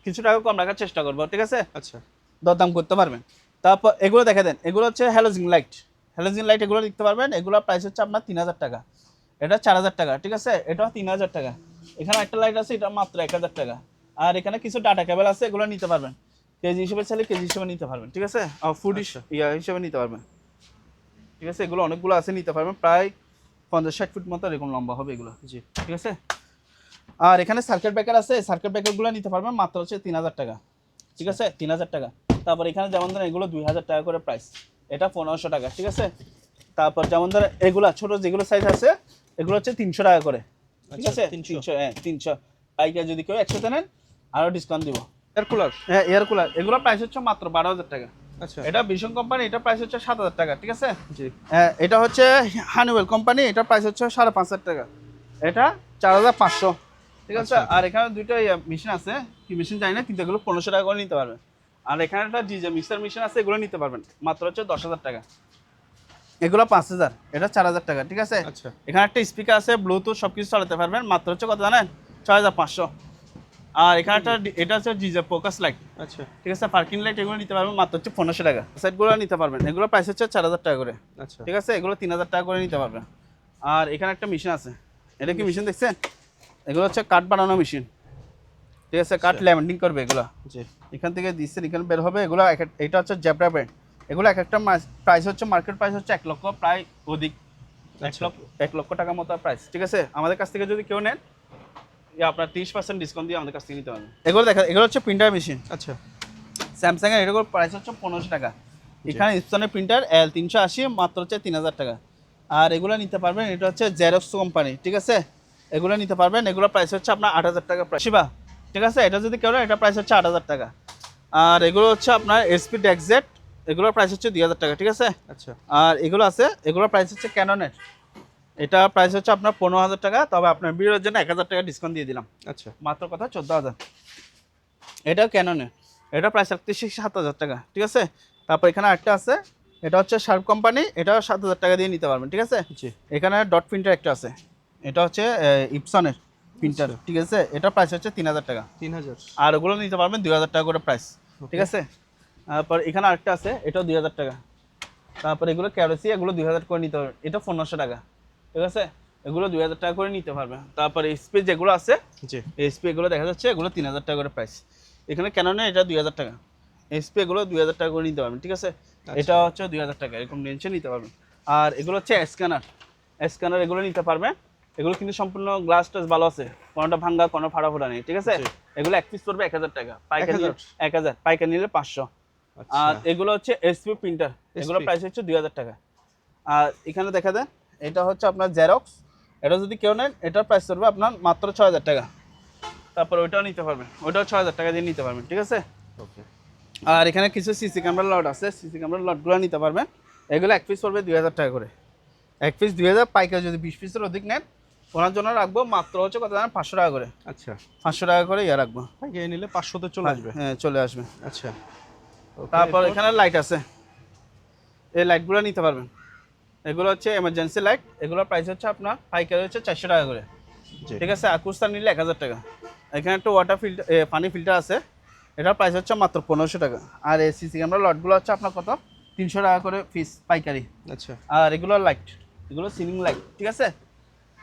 কিছু টাকা কম রাখার চেষ্টা করবো, ঠিক আছে, আচ্ছা, দরদাম করতে পারবেন। তারপর এগুলো দেখে দেন, এগুলো হচ্ছে হ্যালোজিন লাইট, হ্যালোজিন লাইট এগুলো দেখতে পারবেন, এগুলো প্রাইস হচ্ছে আপনার 3000 টাকা, এটা 4000 টাকা, ঠিক আছে, এটাও 3000 টাকা। এখানে একটা লাইট আছে, এটা মাত্র 1000 টাকা। আর এখানে কিছু ডাটা কেবল আছে, এগুলো নিতে পারবেন, কেজি হিসেবে চাইলে কেজি হিসেবে নিতে পারবেন, ঠিক আছে। আর ফুড হিসেবে নিতে পারবেন, ঠিক আছে। এগুলো অনেকগুলো আছে, নিতে পারবেন, প্রায় 50-60 ফুট মতো এরকম লম্বা হবে এগুলো, জি, ঠিক আছে। আর এখানে সার্কিট ব্রেকার আছে, সার্কিট ব্রেকারগুলো নিতে পারবেন মাত্র হচ্ছে 3000 টাকা, ঠিক আছে, 3000 টাকা। তারপর এখানে যেমন ধরেন এগুলো 2000 টাকা করে প্রাইস, এটা 1500 টাকা, ঠিক আছে। তারপর যেমন ধরেন এগুলা ছোট যেগুলো সাইজ আছে, এগুলো হচ্ছে 300 টাকা করে, ঠিক আচ্ছা, আছে, 300, হ্যাঁ 300 পাইকারি। যদি কেউ 100 নেন আরো ডিসকাউন্ট দিব। Air cooler. হ্যাঁ, এয়ার কুলার, এগুলো প্রাইস হচ্ছে মাত্র 12000 টাকা। আচ্ছা, এটা ভিশন কোম্পানি, এটা প্রাইস হচ্ছে 7000 টাকা, ঠিক আছে। জি, হ্যাঁ, এটা হচ্ছে হানিওয়েল কোম্পানি, এটা প্রাইস হচ্ছে 5500 টাকা, এটা 4500, ঠিক আছে। আচ্ছা। আর এখানে দুইটা মেশিন আছে, কি মেশিন জানি না, কিন্তু এগুলো 1500 টাকা করে নিতে পারবেন। আর এখানে একটা ডিজে মিক্সার মেশিন আছে, এগুলো নিতে পারবেন মাত্র হচ্ছে 10000 টাকা, এগুলো 5000, এটা 4000 টাকা, ঠিক আছে। আচ্ছা, এখানে একটা স্পিকার আছে, ব্লুটুথ সবকিছু চালাতে পারবেন, মাত্র হচ্ছে কত জানেন, 6500। আর এখানে একটা এটা হচ্ছে ডিজে ফোকাস লাইট, আচ্ছা, ঠিক আছে, পার্কিং লাইট, এগুলো নিতে পারবেন মাত্র হচ্ছে 1500 টাকা। সেটগুলো নিতে পারবেন, এগুলো প্রাইস হচ্ছে 4000 টাকা করে, আচ্ছা, ঠিক আছে, এগুলো 3000 টাকা করে নিতে পারবেন। আর এখানে একটা মেশিন আছে, এটা কি মেশিন দেখছেন, এগুলো হচ্ছে কাঠ বানানো মেশিন, ঠিক আছে, কাঠ ল্যামিনেটিং করবে এগুলো, জি, এখান থেকে দিচ্ছেন, এখানে বের হবে এগুলো। এটা হচ্ছে জেব্রা ব্র্যান্ড, এগুলো এক একটা প্রাইস হচ্ছে, মার্কেট প্রাইস হচ্ছে 1 লক্ষ প্রায় অধিক, 1 লক্ষ টাকা মতো প্রাইস, ঠিক আছে। আমাদের কাছ থেকে যদি কেউ নেন, আপনার 30% ডিসকাউন্ট দিয়ে আমাদের কাছ থেকে নিতে পারবেন। এগুলো দেখেন, এগুলো হচ্ছে প্রিন্টার মেশিন, আচ্ছা, স্যামসাং এর, এটার প্রাইস হচ্ছে 1500 টাকা। এখানে ইপসনের প্রিন্টার L380 মাত্র হচ্ছে 3000 টাকা। আর এগুলো নিতে পারবেন, এটা হচ্ছে জেরক্স কোম্পানি, ঠিক আছে, এগুলো নিতে পারবেন, এগুলো প্রাইস হচ্ছে আপনার 8000 টাকা প্রাইস, শিবা, ঠিক আছে। এটা যদি কেউ নেন, এটা প্রাইস হচ্ছে 8000 টাকা। আর এগুলো হচ্ছে আপনার SP ডেক্সজেট, এগুলোর প্রাইস হচ্ছে 2000 টাকা, ঠিক আছে। আচ্ছা, আর এগুলো আছে, এগুলোর প্রাইস হচ্ছে ক্যাননের, এটা প্রাইস হচ্ছে আপনার 15000 টাকা, তবে আপনার ভিডিওর জন্য 1000 টাকা ডিসকাউন্ট দিয়ে দিলাম, আচ্ছা, মাত্র কথা 14000। এটাও ক্যাননের, এটা প্রাইস রাখতেছি 7,000 টাকা, ঠিক আছে। তারপর এখানে আরেকটা আছে, এটা হচ্ছে শার্প কোম্পানি, এটা 7,000 টাকা দিয়ে নিতে পারবেন, ঠিক আছে। জি। এখানে ডট প্রিন্টার একটা আছে, এটা হচ্ছে ইপসনের প্রিন্টার, ঠিক আছে। এটা প্রাইস হচ্ছে 3,000 টাকা। 3000। আর ওগুলো নিতে পারবেন 2,000 টাকা করে প্রাইস, ঠিক আছে। তারপর এখানে আরেকটা আছে, এটাও 2,000 টাকা। তারপর এগুলো ক্যারোসি, এগুলো 2,000 করে নিতে পারবেন, এটা 1,500 টাকা, ঠিক আছে। এগুলো 2,000 টাকা করে নিতে পারবেন। তারপর এইচপি যেগুলো আছে, জি। এইচপি এগুলো দেখা যাচ্ছে, এগুলো 3,000 টাকা করে প্রাইস। এখানে ক্যাননে এটা 2,000 টাকা, এইচপি এগুলো 2,000 টাকা করে নিতে পারবেন, ঠিক আছে। এটা হচ্ছে 2,000 টাকা, এরকম রেঞ্জে নিতে পারবেন। আর এগুলো হচ্ছে স্ক্যানার এগুলো নিতে পারবেন। এগুলো কিন্তু সম্পূর্ণ গ্লাস টাস ভালো আছে, কোনোটা ভাঙ্গা কোনো ফাড়া ফোড়া নেই, ঠিক আছে। এগুলো এক পিস পড়বে 1,000 টাকা, পাইকারি 1,000, পাইকারি নিলে 500। আর এগুলো হচ্ছে এসপি প্রিন্টার, এগুলো প্রাইস হচ্ছে 2,000 টাকা। আর এখানে দেখা দেন, এটা হচ্ছে আপনার জেরক্স, এটা যদি কেউ নেন এটার প্রাইস পড়বে আপনার মাত্র 6,000 টাকা। তারপর ওইটাও নিতে পারবেন, ওইটাও 6,000 টাকা দিয়ে নিতে পারবেন, ঠিক আছে। ওকে। আর এখানে কিছু সিসি ক্যামেরার লট আছে, সিসি ক্যামেরার লটগুলো নিতে পারবেন। এগুলো এক পিস পড়বে 2,000 টাকা করে, এক পিস 2,000, পাইকারি যদি 20 পিসের অধিক নেন ওনার জন্য রাখবো মাত্র হচ্ছে কত জানেন, 500 টাকা করে। আচ্ছা, 500 টাকা করে রাখবো, পাইকারি নিলে 500 তে চলে আসবে। হ্যাঁ চলে আসবে। আচ্ছা। তারপর এখানে লাইট আছে, এই লাইটগুলো নিতে পারবেন। এগুলো হচ্ছে এমার্জেন্সি লাইট, এগুলোর প্রাইস হচ্ছে আপনার পাইকারি হচ্ছে 400 টাকা করে, ঠিক আছে। আকুস্তা নিলে 1,000 টাকা। এখানে একটা ওয়াটার ফিল্টার, পানি ফিল্টার আছে, এটার প্রাইস হচ্ছে মাত্র 1,500 টাকা। আর এই সিসি ক্যামেরা লটগুলো হচ্ছে আপনার কত, 300 টাকা করে পিস পাইকারি। আচ্ছা। আর এগুলো লাইট, এগুলো সিলিং লাইট, ঠিক আছে।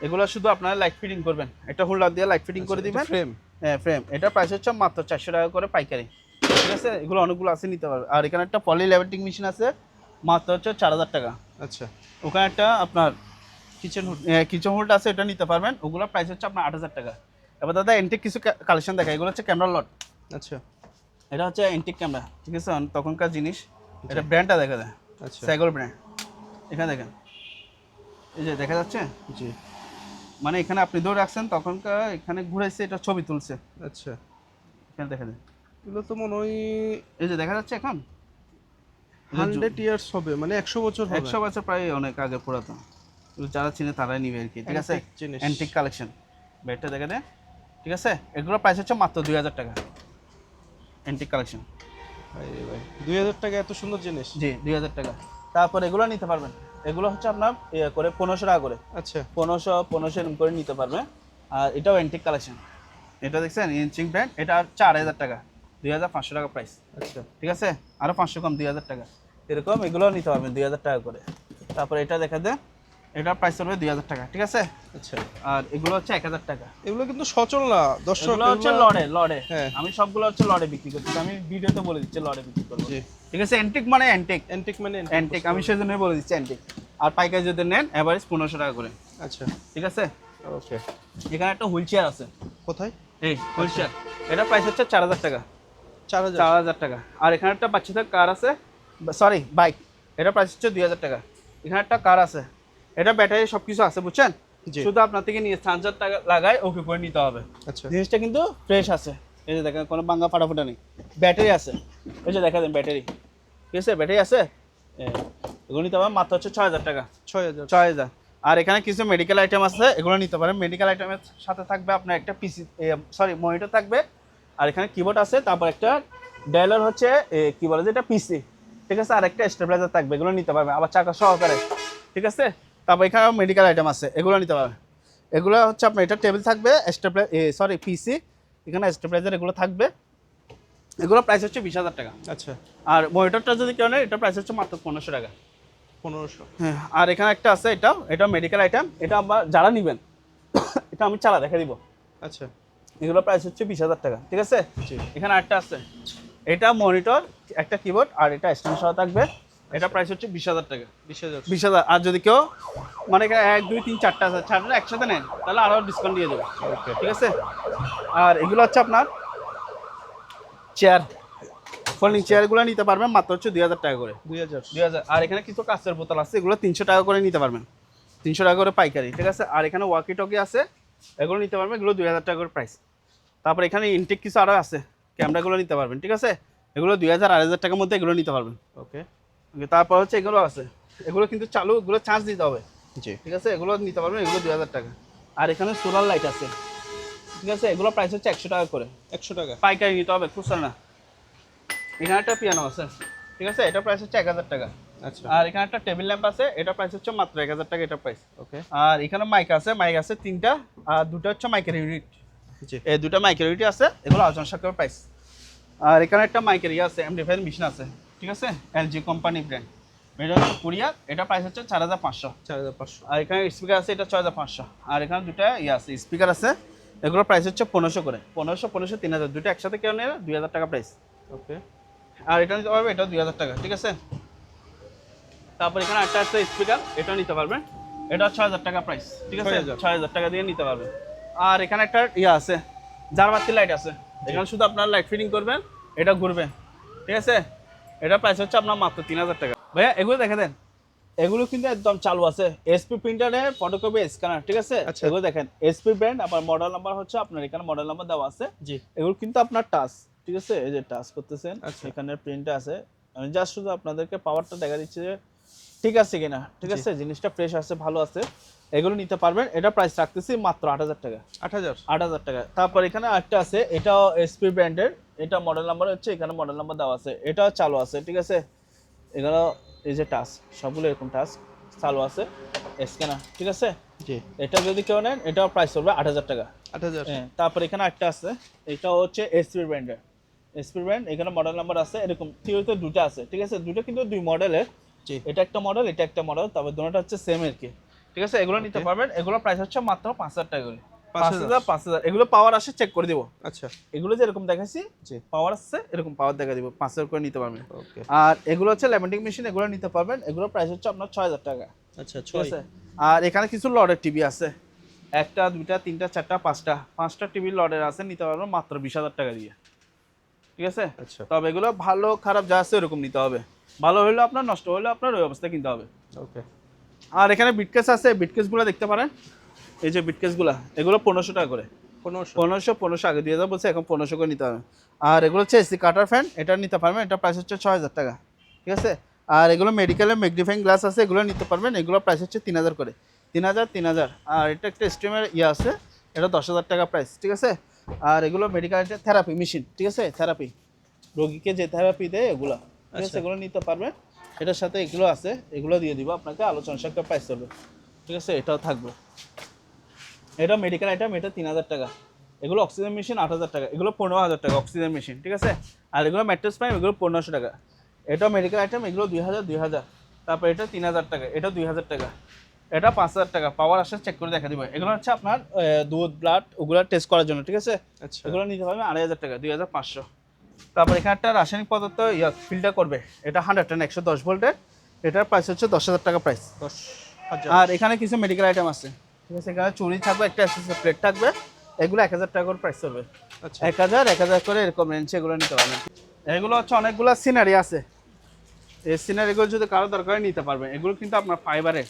এগুলো শুধু আপনারা লাইট ফিটিং করবেন, একটা হোল্ডার দিয়ে লাইট ফিটিং করে দিবেন, ফ্রেম। হ্যাঁ ফ্রেম। এটার প্রাইস হচ্ছে মাত্র 400 টাকা করে পাইকারি, ঠিক আছে। এগুলো অনেকগুলো আছে, নিতে পারবে। আর এখানে একটা পলি লেভেলিং মেশিন আছে, মাত্র হচ্ছে 4,000 টাকা। আচ্ছা। ওখানে একটা আপনার কিচেন হোল্ড আছে, এটা নিতে পারবেন। ওগুলো প্রাইস হচ্ছে আপনার 8,000 টাকা। এবার দাদা এন্টিক কিছু কালেকশন দেখা, এগুলো হচ্ছে ক্যামেরা লট। আচ্ছা। এটা হচ্ছে এন্টিক ক্যামেরা, ঠিক আছে, তখনকার জিনিস। এটা ব্র্যান্ডটা দেখা যায়, আচ্ছা। সাইগল ব্র্যান্ড। এখানে দেখেন, এই যে দেখা যাচ্ছে, জি। মানে এখানে আপনি ধরে রাখছেন, তখনকার এখানে ঘুরাইছে, এটা ছবি তুলছে। আচ্ছা। এখানে দেখা যায়, এগুলো তো মনে হয় এই যে দেখা যাচ্ছে এখন 100 ইয়ার্স হবে, মানে 100 বছর হবে। 100 বছর প্রায়, অনেক আগে পুরাতন। যারা চিনে তারাই নিবে আর কি, ঠিক আছে। Antique জিনিস। অ্যান্টিক কালেকশন, ব্যাটটা দেখে দেন, ঠিক আছে। এগুলো প্রাইস হচ্ছে মাত্র 2,000 টাকা, অ্যান্টিক কালেকশন। আরে ভাই, 2000 টাকা এত সুন্দর জিনিস। জি 2,000 টাকা। তারপর এগুলো নিতে পারবেন, এগুলো হচ্ছে আপনার ইয়ে করে 1,500 টাকা করে, আচ্ছা। 1500 এরকম করে নিতে পারবে। আর এটাও অ্যান্টিক কালেকশন, এটা দেখছেন ইঞ্চিং ব্র্যান্ড, এটা 4,000 টাকা, 2,500 টাকা প্রাইস, আচ্ছা। ঠিক আছে। আরও 500 কম, 2,000 টাকা এরকম। এগুলো নিতে পারবেন 2,000 টাকা করে। তারপর এটা দেখা দেন, এটার প্রাইস হবে 2,000 টাকা, ঠিক আছে। আচ্ছা। আর এগুলো হচ্ছে 1,000 টাকা। এগুলো কিন্তু সচল না দর্শক, এগুলো হচ্ছে লড়ে, হ্যাঁ। আমি সবগুলো হচ্ছে লড়ে বিক্রি করতেছি, আমি ভিডিওতে বলে দিচ্ছি লড়ে বিক্রি করবো, জি। ঠিক আছে। অ্যান্টিক মানে অ্যান্টিক, অ্যান্টিক মানে অ্যান্টিক, আমি সেজন্যই বলে দিচ্ছি অ্যান্টিক। আর পাইকারি যদি নেন এভারেজ 1,500 টাকা করে, আচ্ছা। ঠিক আছে। ওকে। এখানে একটা হুইল চেয়ার আছে, কোথায়? এই হুইল চেয়ার, এটা প্রাইস হচ্ছে 4,000 টাকা, 4000। 4,000 টাকা। আর এখানে একটা বাচ্চাদের কার আছে, সরি বাইক, এটা প্রাইস হচ্ছে 2,000 টাকা। এখানে একটা কার আছে, এটা ব্যাটারি সব কিছু আছে, বুঝছেন। জি। শুধু আপনার থেকে নিয়ে 5,000 টাকা লাগায় ওকে করে নিতে হবে। আচ্ছা। জিনিসটা কিন্তু ফ্রেশ আছে, এই যে দেখেন কোনো বাঙ্গা ফাটাফাটা নেই, ব্যাটারি আছে, এই যে দেখা দেন ব্যাটারি, ঠিক আছে, ব্যাটারি আছে। এগুলো নিতে পারেন মাত্র হচ্ছে 6,000 টাকা, 6000। আর এখানে কিছু মেডিকেল আইটেম আছে, এগুলো নিতে পারেন। মেডিকেল আইটেমের সাথে থাকবে আপনার একটা পিসি, সরি মনিটর থাকবে, আর এখানে কিবোর্ড আছে, তারপর একটা ডায়ালার হচ্ছে কি বলে যে এটা পিসি, ঠিক আছে। আর একটা স্টেবিলাইজার থাকবে, এগুলো নিতে পারবে, আবার চাকা সহকারে, ঠিক আছে। তারপর এখানে মেডিকেল আইটেম আছে, এগুলো নিতে পারবে। এগুলো হচ্ছে আপনার এটা টেবিল থাকবে, সরি পিসি, এখানে স্টেবিলাইজার এগুলো থাকবে। এগুলো প্রাইস হচ্ছে 20,000 টাকা। আচ্ছা। আর মনিটরটা যদি কেউ নেয় এটা প্রাইস হচ্ছে মাত্র 1,500 টাকা। 1500। হ্যাঁ। আর এখানে একটা আছে, এটা মেডিকেল আইটেম, এটা আবার যারা নেবেন এটা আমি চালা দেখা দিব। আচ্ছা। এগুলো প্রাইস হচ্ছে 20,000 টাকা, ঠিক আছে। জি। এখানে একটা আছে, এটা মনিটর, একটা কিবোর্ড, আর এটা স্ট্যান্ড সহ থাকবে, এটা প্রাইস হচ্ছে 20,000 টাকা। 20000। 20,000। আর যদি কেউ মানে 1 2 3 4টা আছে, 4টা একসাথে নেন তাহলে আরও ডিসকাউন্ট দিয়ে দেবে, ওকে। ঠিক আছে। আর এগুলো হচ্ছে আপনার চেয়ার, ফোল্ডিং চেয়ারগুলো নিতে পারবেন মাত্র হচ্ছে 2,000 টাকা করে, 2000। আর এখানে কিছু কাঁচের বোতল আছে, এগুলো 300 টাকা করে নিতে পারবেন, 300 টাকা করে পাইকারি, ঠিক আছে। আর এখানে ওয়াকি টকি আছে, এগুলো নিতে পারবেন, এগুলো 2,000 টাকা করে প্রাইস। তারপর এখানে ইনটেক কিছু আরও আছে, ক্যামেরাগুলো নিতে পারবেন, ঠিক আছে। এগুলো 2,000 2,500 টাকার মধ্যে এগুলো নিতে পারবেন, ওকে। তারপর হচ্ছে এগুলো আছে, এগুলো কিন্তু চালু, এগুলো চার্জ দিতে হবে, জি। ঠিক আছে। এগুলো নিতে পারবেন, এগুলো 2,000 টাকা। আর এখানে সোলার লাইট আছে, ঠিক আছে, এগুলো প্রাইস হচ্ছে 100 টাকা করে, 100 টাকা। পাইকারি নিতে হবে, খুচরা না। এখানে একটা পিয়ানো আছে, ঠিক আছে, এটা প্রাইস হচ্ছে 1000 টাকা। আচ্ছা আর এখানে একটা টেবিল ল্যাম্প আছে, এটা প্রাইস হচ্ছে মাত্র 1000 টাকা, এটা প্রাইস। ওকে আর এখানে মাইক আছে তিনটা, আর দুটো হচ্ছে মাইকের ইউনিট। জি এই দুটো মাইকের ইউনিট আছে, এগুলো আলোচনা সাপেক্ষে প্রাইস। আর এখানে একটা মাইকের আছে, এমপ্লিফায়ার মেশিন আছে, ঠিক আছে, এলজি কোম্পানি ব্র্যান্ড, এটা হচ্ছে কোরিয়া, এটা প্রাইস হচ্ছে 4500। 4500। আর এখানে স্পিকার আছে, এটা 6500। আর এখানে দুটো আছে স্পিকার আছে, এগুলোর প্রাইস হচ্ছে 1500 করে, 1500 3000, দুটো একসাথে কেউ নেয় 2000 টাকা প্রাইস। ওকে আর এটা নিতে পারবে, এটা 2000 টাকা, ঠিক আছে। তারপর এখানে একটা আছে স্পিকার, এটা নিতে পারবেন, এটা 6000 টাকা প্রাইস, ঠিক আছে, 6000 টাকা দিয়ে নিতে পারবেন। আর এখানে একটা আছে, জারবাতি লাইট আছে, এখানে শুধু আপনার লাইট ফিটিং করবেন, এটা ঘুরবে, ঠিক আছে। এটা প্রাইস হচ্ছে আপনার মাত্র 3000 টাকা। ভাইয়া এগুলো দেখে দেন, এগুলো কিন্তু একদম চালু আছে, এসপি প্রিন্টারের ফটোকপি স্ক্যানার, ঠিক আছে। আচ্ছা। এগুলো দেখেন এসপি ব্র্যান্ড, আপনার মডেল নাম্বার হচ্ছে, আপনার এখানে মডেল নাম্বার দেওয়া আছে। জি এগুলো কিন্তু আপনার টাচ, ঠিক আছে, এই যে টাচ করতেছেন, আচ্ছা। এখানে প্রিন্ট আছে, আমি জাস্ট শুধু আপনাদেরকে পাওয়ারটা দেখা দিচ্ছি যে ঠিক আছে কিনা, ঠিক আছে, জিনিসটা ফ্রেশ আছে, ভালো আছে, এগুলো নিতে পারবেন। এটা প্রাইস রাখতেছি মাত্র 8000 টাকা। 8000 টাকা। তারপর এখানে আরেকটা আছে, এটাও এসপি ব্র্যান্ডের, এটা মডেল নাম্বার হচ্ছে, এখানে মডেল নাম্বার দেওয়া আছে, এটাও চালু আছে, ঠিক আছে। এগুলো এই যে টাচ, সবগুলো এরকম টাচ চালু আছে, স্ক্যানার, ঠিক আছে। জি এটা যদি কেউ নেন, এটাও প্রাইস পড়বে 8000 টাকা। 8000 হ্যাঁ, তারপর এখানে একটা আছে, এটা হচ্ছে এসপি ব্র্যান্ডের, এসপি ব্র্যান্ড, এখানে মডেল নাম্বার আছে, এরকম থিওরিতে দুটো আছে, ঠিক আছে, দুটো কিন্তু দুই মডেলের, জি এটা একটা মডেল, এটা একটা মডেল, তবে দুটোটা হচ্ছে সেম আর কি, ঠিক আছে। এগুলো নিতে পারবেন, এগুলো প্রাইস হচ্ছে মাত্র 5000 টাকা করে, 5000। এগুলো পাওয়ার আসে, চেক করে দিব, আচ্ছা এগুলো যে এরকম দেখাচ্ছি, জি পাওয়ার আসছে, এরকম পাওয়ার দেখা দিব, 5000 করে নিতে পারবেন। ওকে আর এগুলো হচ্ছে ল্যামিনেটিং মেশিন, এগুলো নিতে পারবেন, এগুলো প্রাইস হচ্ছে আপনার 6000 টাকা, আচ্ছা ঠিক আছে। আর এখানে কিছু লডের টিভি আছে, একটা দুইটা তিনটা চারটা পাঁচটা টিভির লডের আছে, নিতে পারবেন মাত্র 20000 টাকা দিয়ে, ঠিক আছে। আচ্ছা তবে এগুলো ভালো খারাপ যা আছে এরকম নিতে হবে, ভালো হইলে আপনার, নষ্ট হলে আপনার ওই অবস্থায় কিনতে হবে। ওকে আর এখানে বিটকেস আছে, বিটকেসগুলো দেখতে পারেন, এই যে বিটকেসগুলো, এগুলো 1500 টাকা করে, 1500 আগে 2000 বলছে, এখন 1500 করে নিতে হবে। আর এগুলো হচ্ছে এসি কাটার ফ্যান, এটা নিতে পারবেন, এটা প্রাইস হচ্ছে 6000 টাকা, ঠিক আছে। আর এগুলো মেডিকেলের ম্যাগনিফাইং গ্লাস আছে, এগুলো নিতে পারবেন, এগুলো প্রাইস হচ্ছে 3000 করে, 3000। আর এটা একটা স্ট্রিমের আছে, এটা 10000 টাকা প্রাইস, ঠিক আছে। আর এগুলো মেডিকেল থেরাপি মেশিন, ঠিক আছে, থেরাপি, রোগীকে যে থেরাপি দেয় এগুলো, ঠিক আছে, এগুলো নিতে পারবেন। এটার সাথে এগুলো আছে, এগুলো দিয়ে দিব আপনাকে, আলোচনা সাপেক্ষে প্রাইস চলবে, ঠিক আছে, এটাও থাকবে। এটা মেডিকেল আইটেম, এটা 3000 টাকা। এগুলো অক্সিজেন মেশিন 8000 টাকা, এগুলো 15000 টাকা অক্সিজেন মেশিন, ঠিক আছে। আর এগুলো ম্যাট্রেস পাইপ, এগুলো 1500 টাকা। এটা মেডিকেল আইটেম, এগুলো 2000। তারপর এটা 3000 টাকা, এটা 2000 টাকা, এটা 5000 টাকা। পাওয়ার আসে, চেক করে দেখা দিব। এগুলো হচ্ছে আপনার দুধ, ব্লাড, ওগুলো টেস্ট করার জন্য, ঠিক আছে। আচ্ছা এগুলো নিতে পারবেন 2500 টাকা, 2500। তারপর এখানে একটা রাসায়নিক পদার্থ ফিল্টার করবে, এটা 110 110 ভোল্টের, এটার প্রাইস হচ্ছে 10000 টাকা প্রাইস। 10000 আর এখানে কিছু মেডিকেল আইটেম আছে, ঠিক আছে, এখানে চুড়ি থাকবে, একটা অ্যাক্সেসরি প্লেট থাকবে, এগুলো 1000 টাকা করে প্রাইস চলবে, আচ্ছা 1000 করে এরকম রেঞ্জ, এগুলো নিতে পারবেন। এগুলো হচ্ছে অনেকগুলো সিনারি আছে, এই সিনারিগুলো যদি কারো দরকার হয় নিতে পারবেন, এগুলো কিন্তু আপনার ফাইবারের,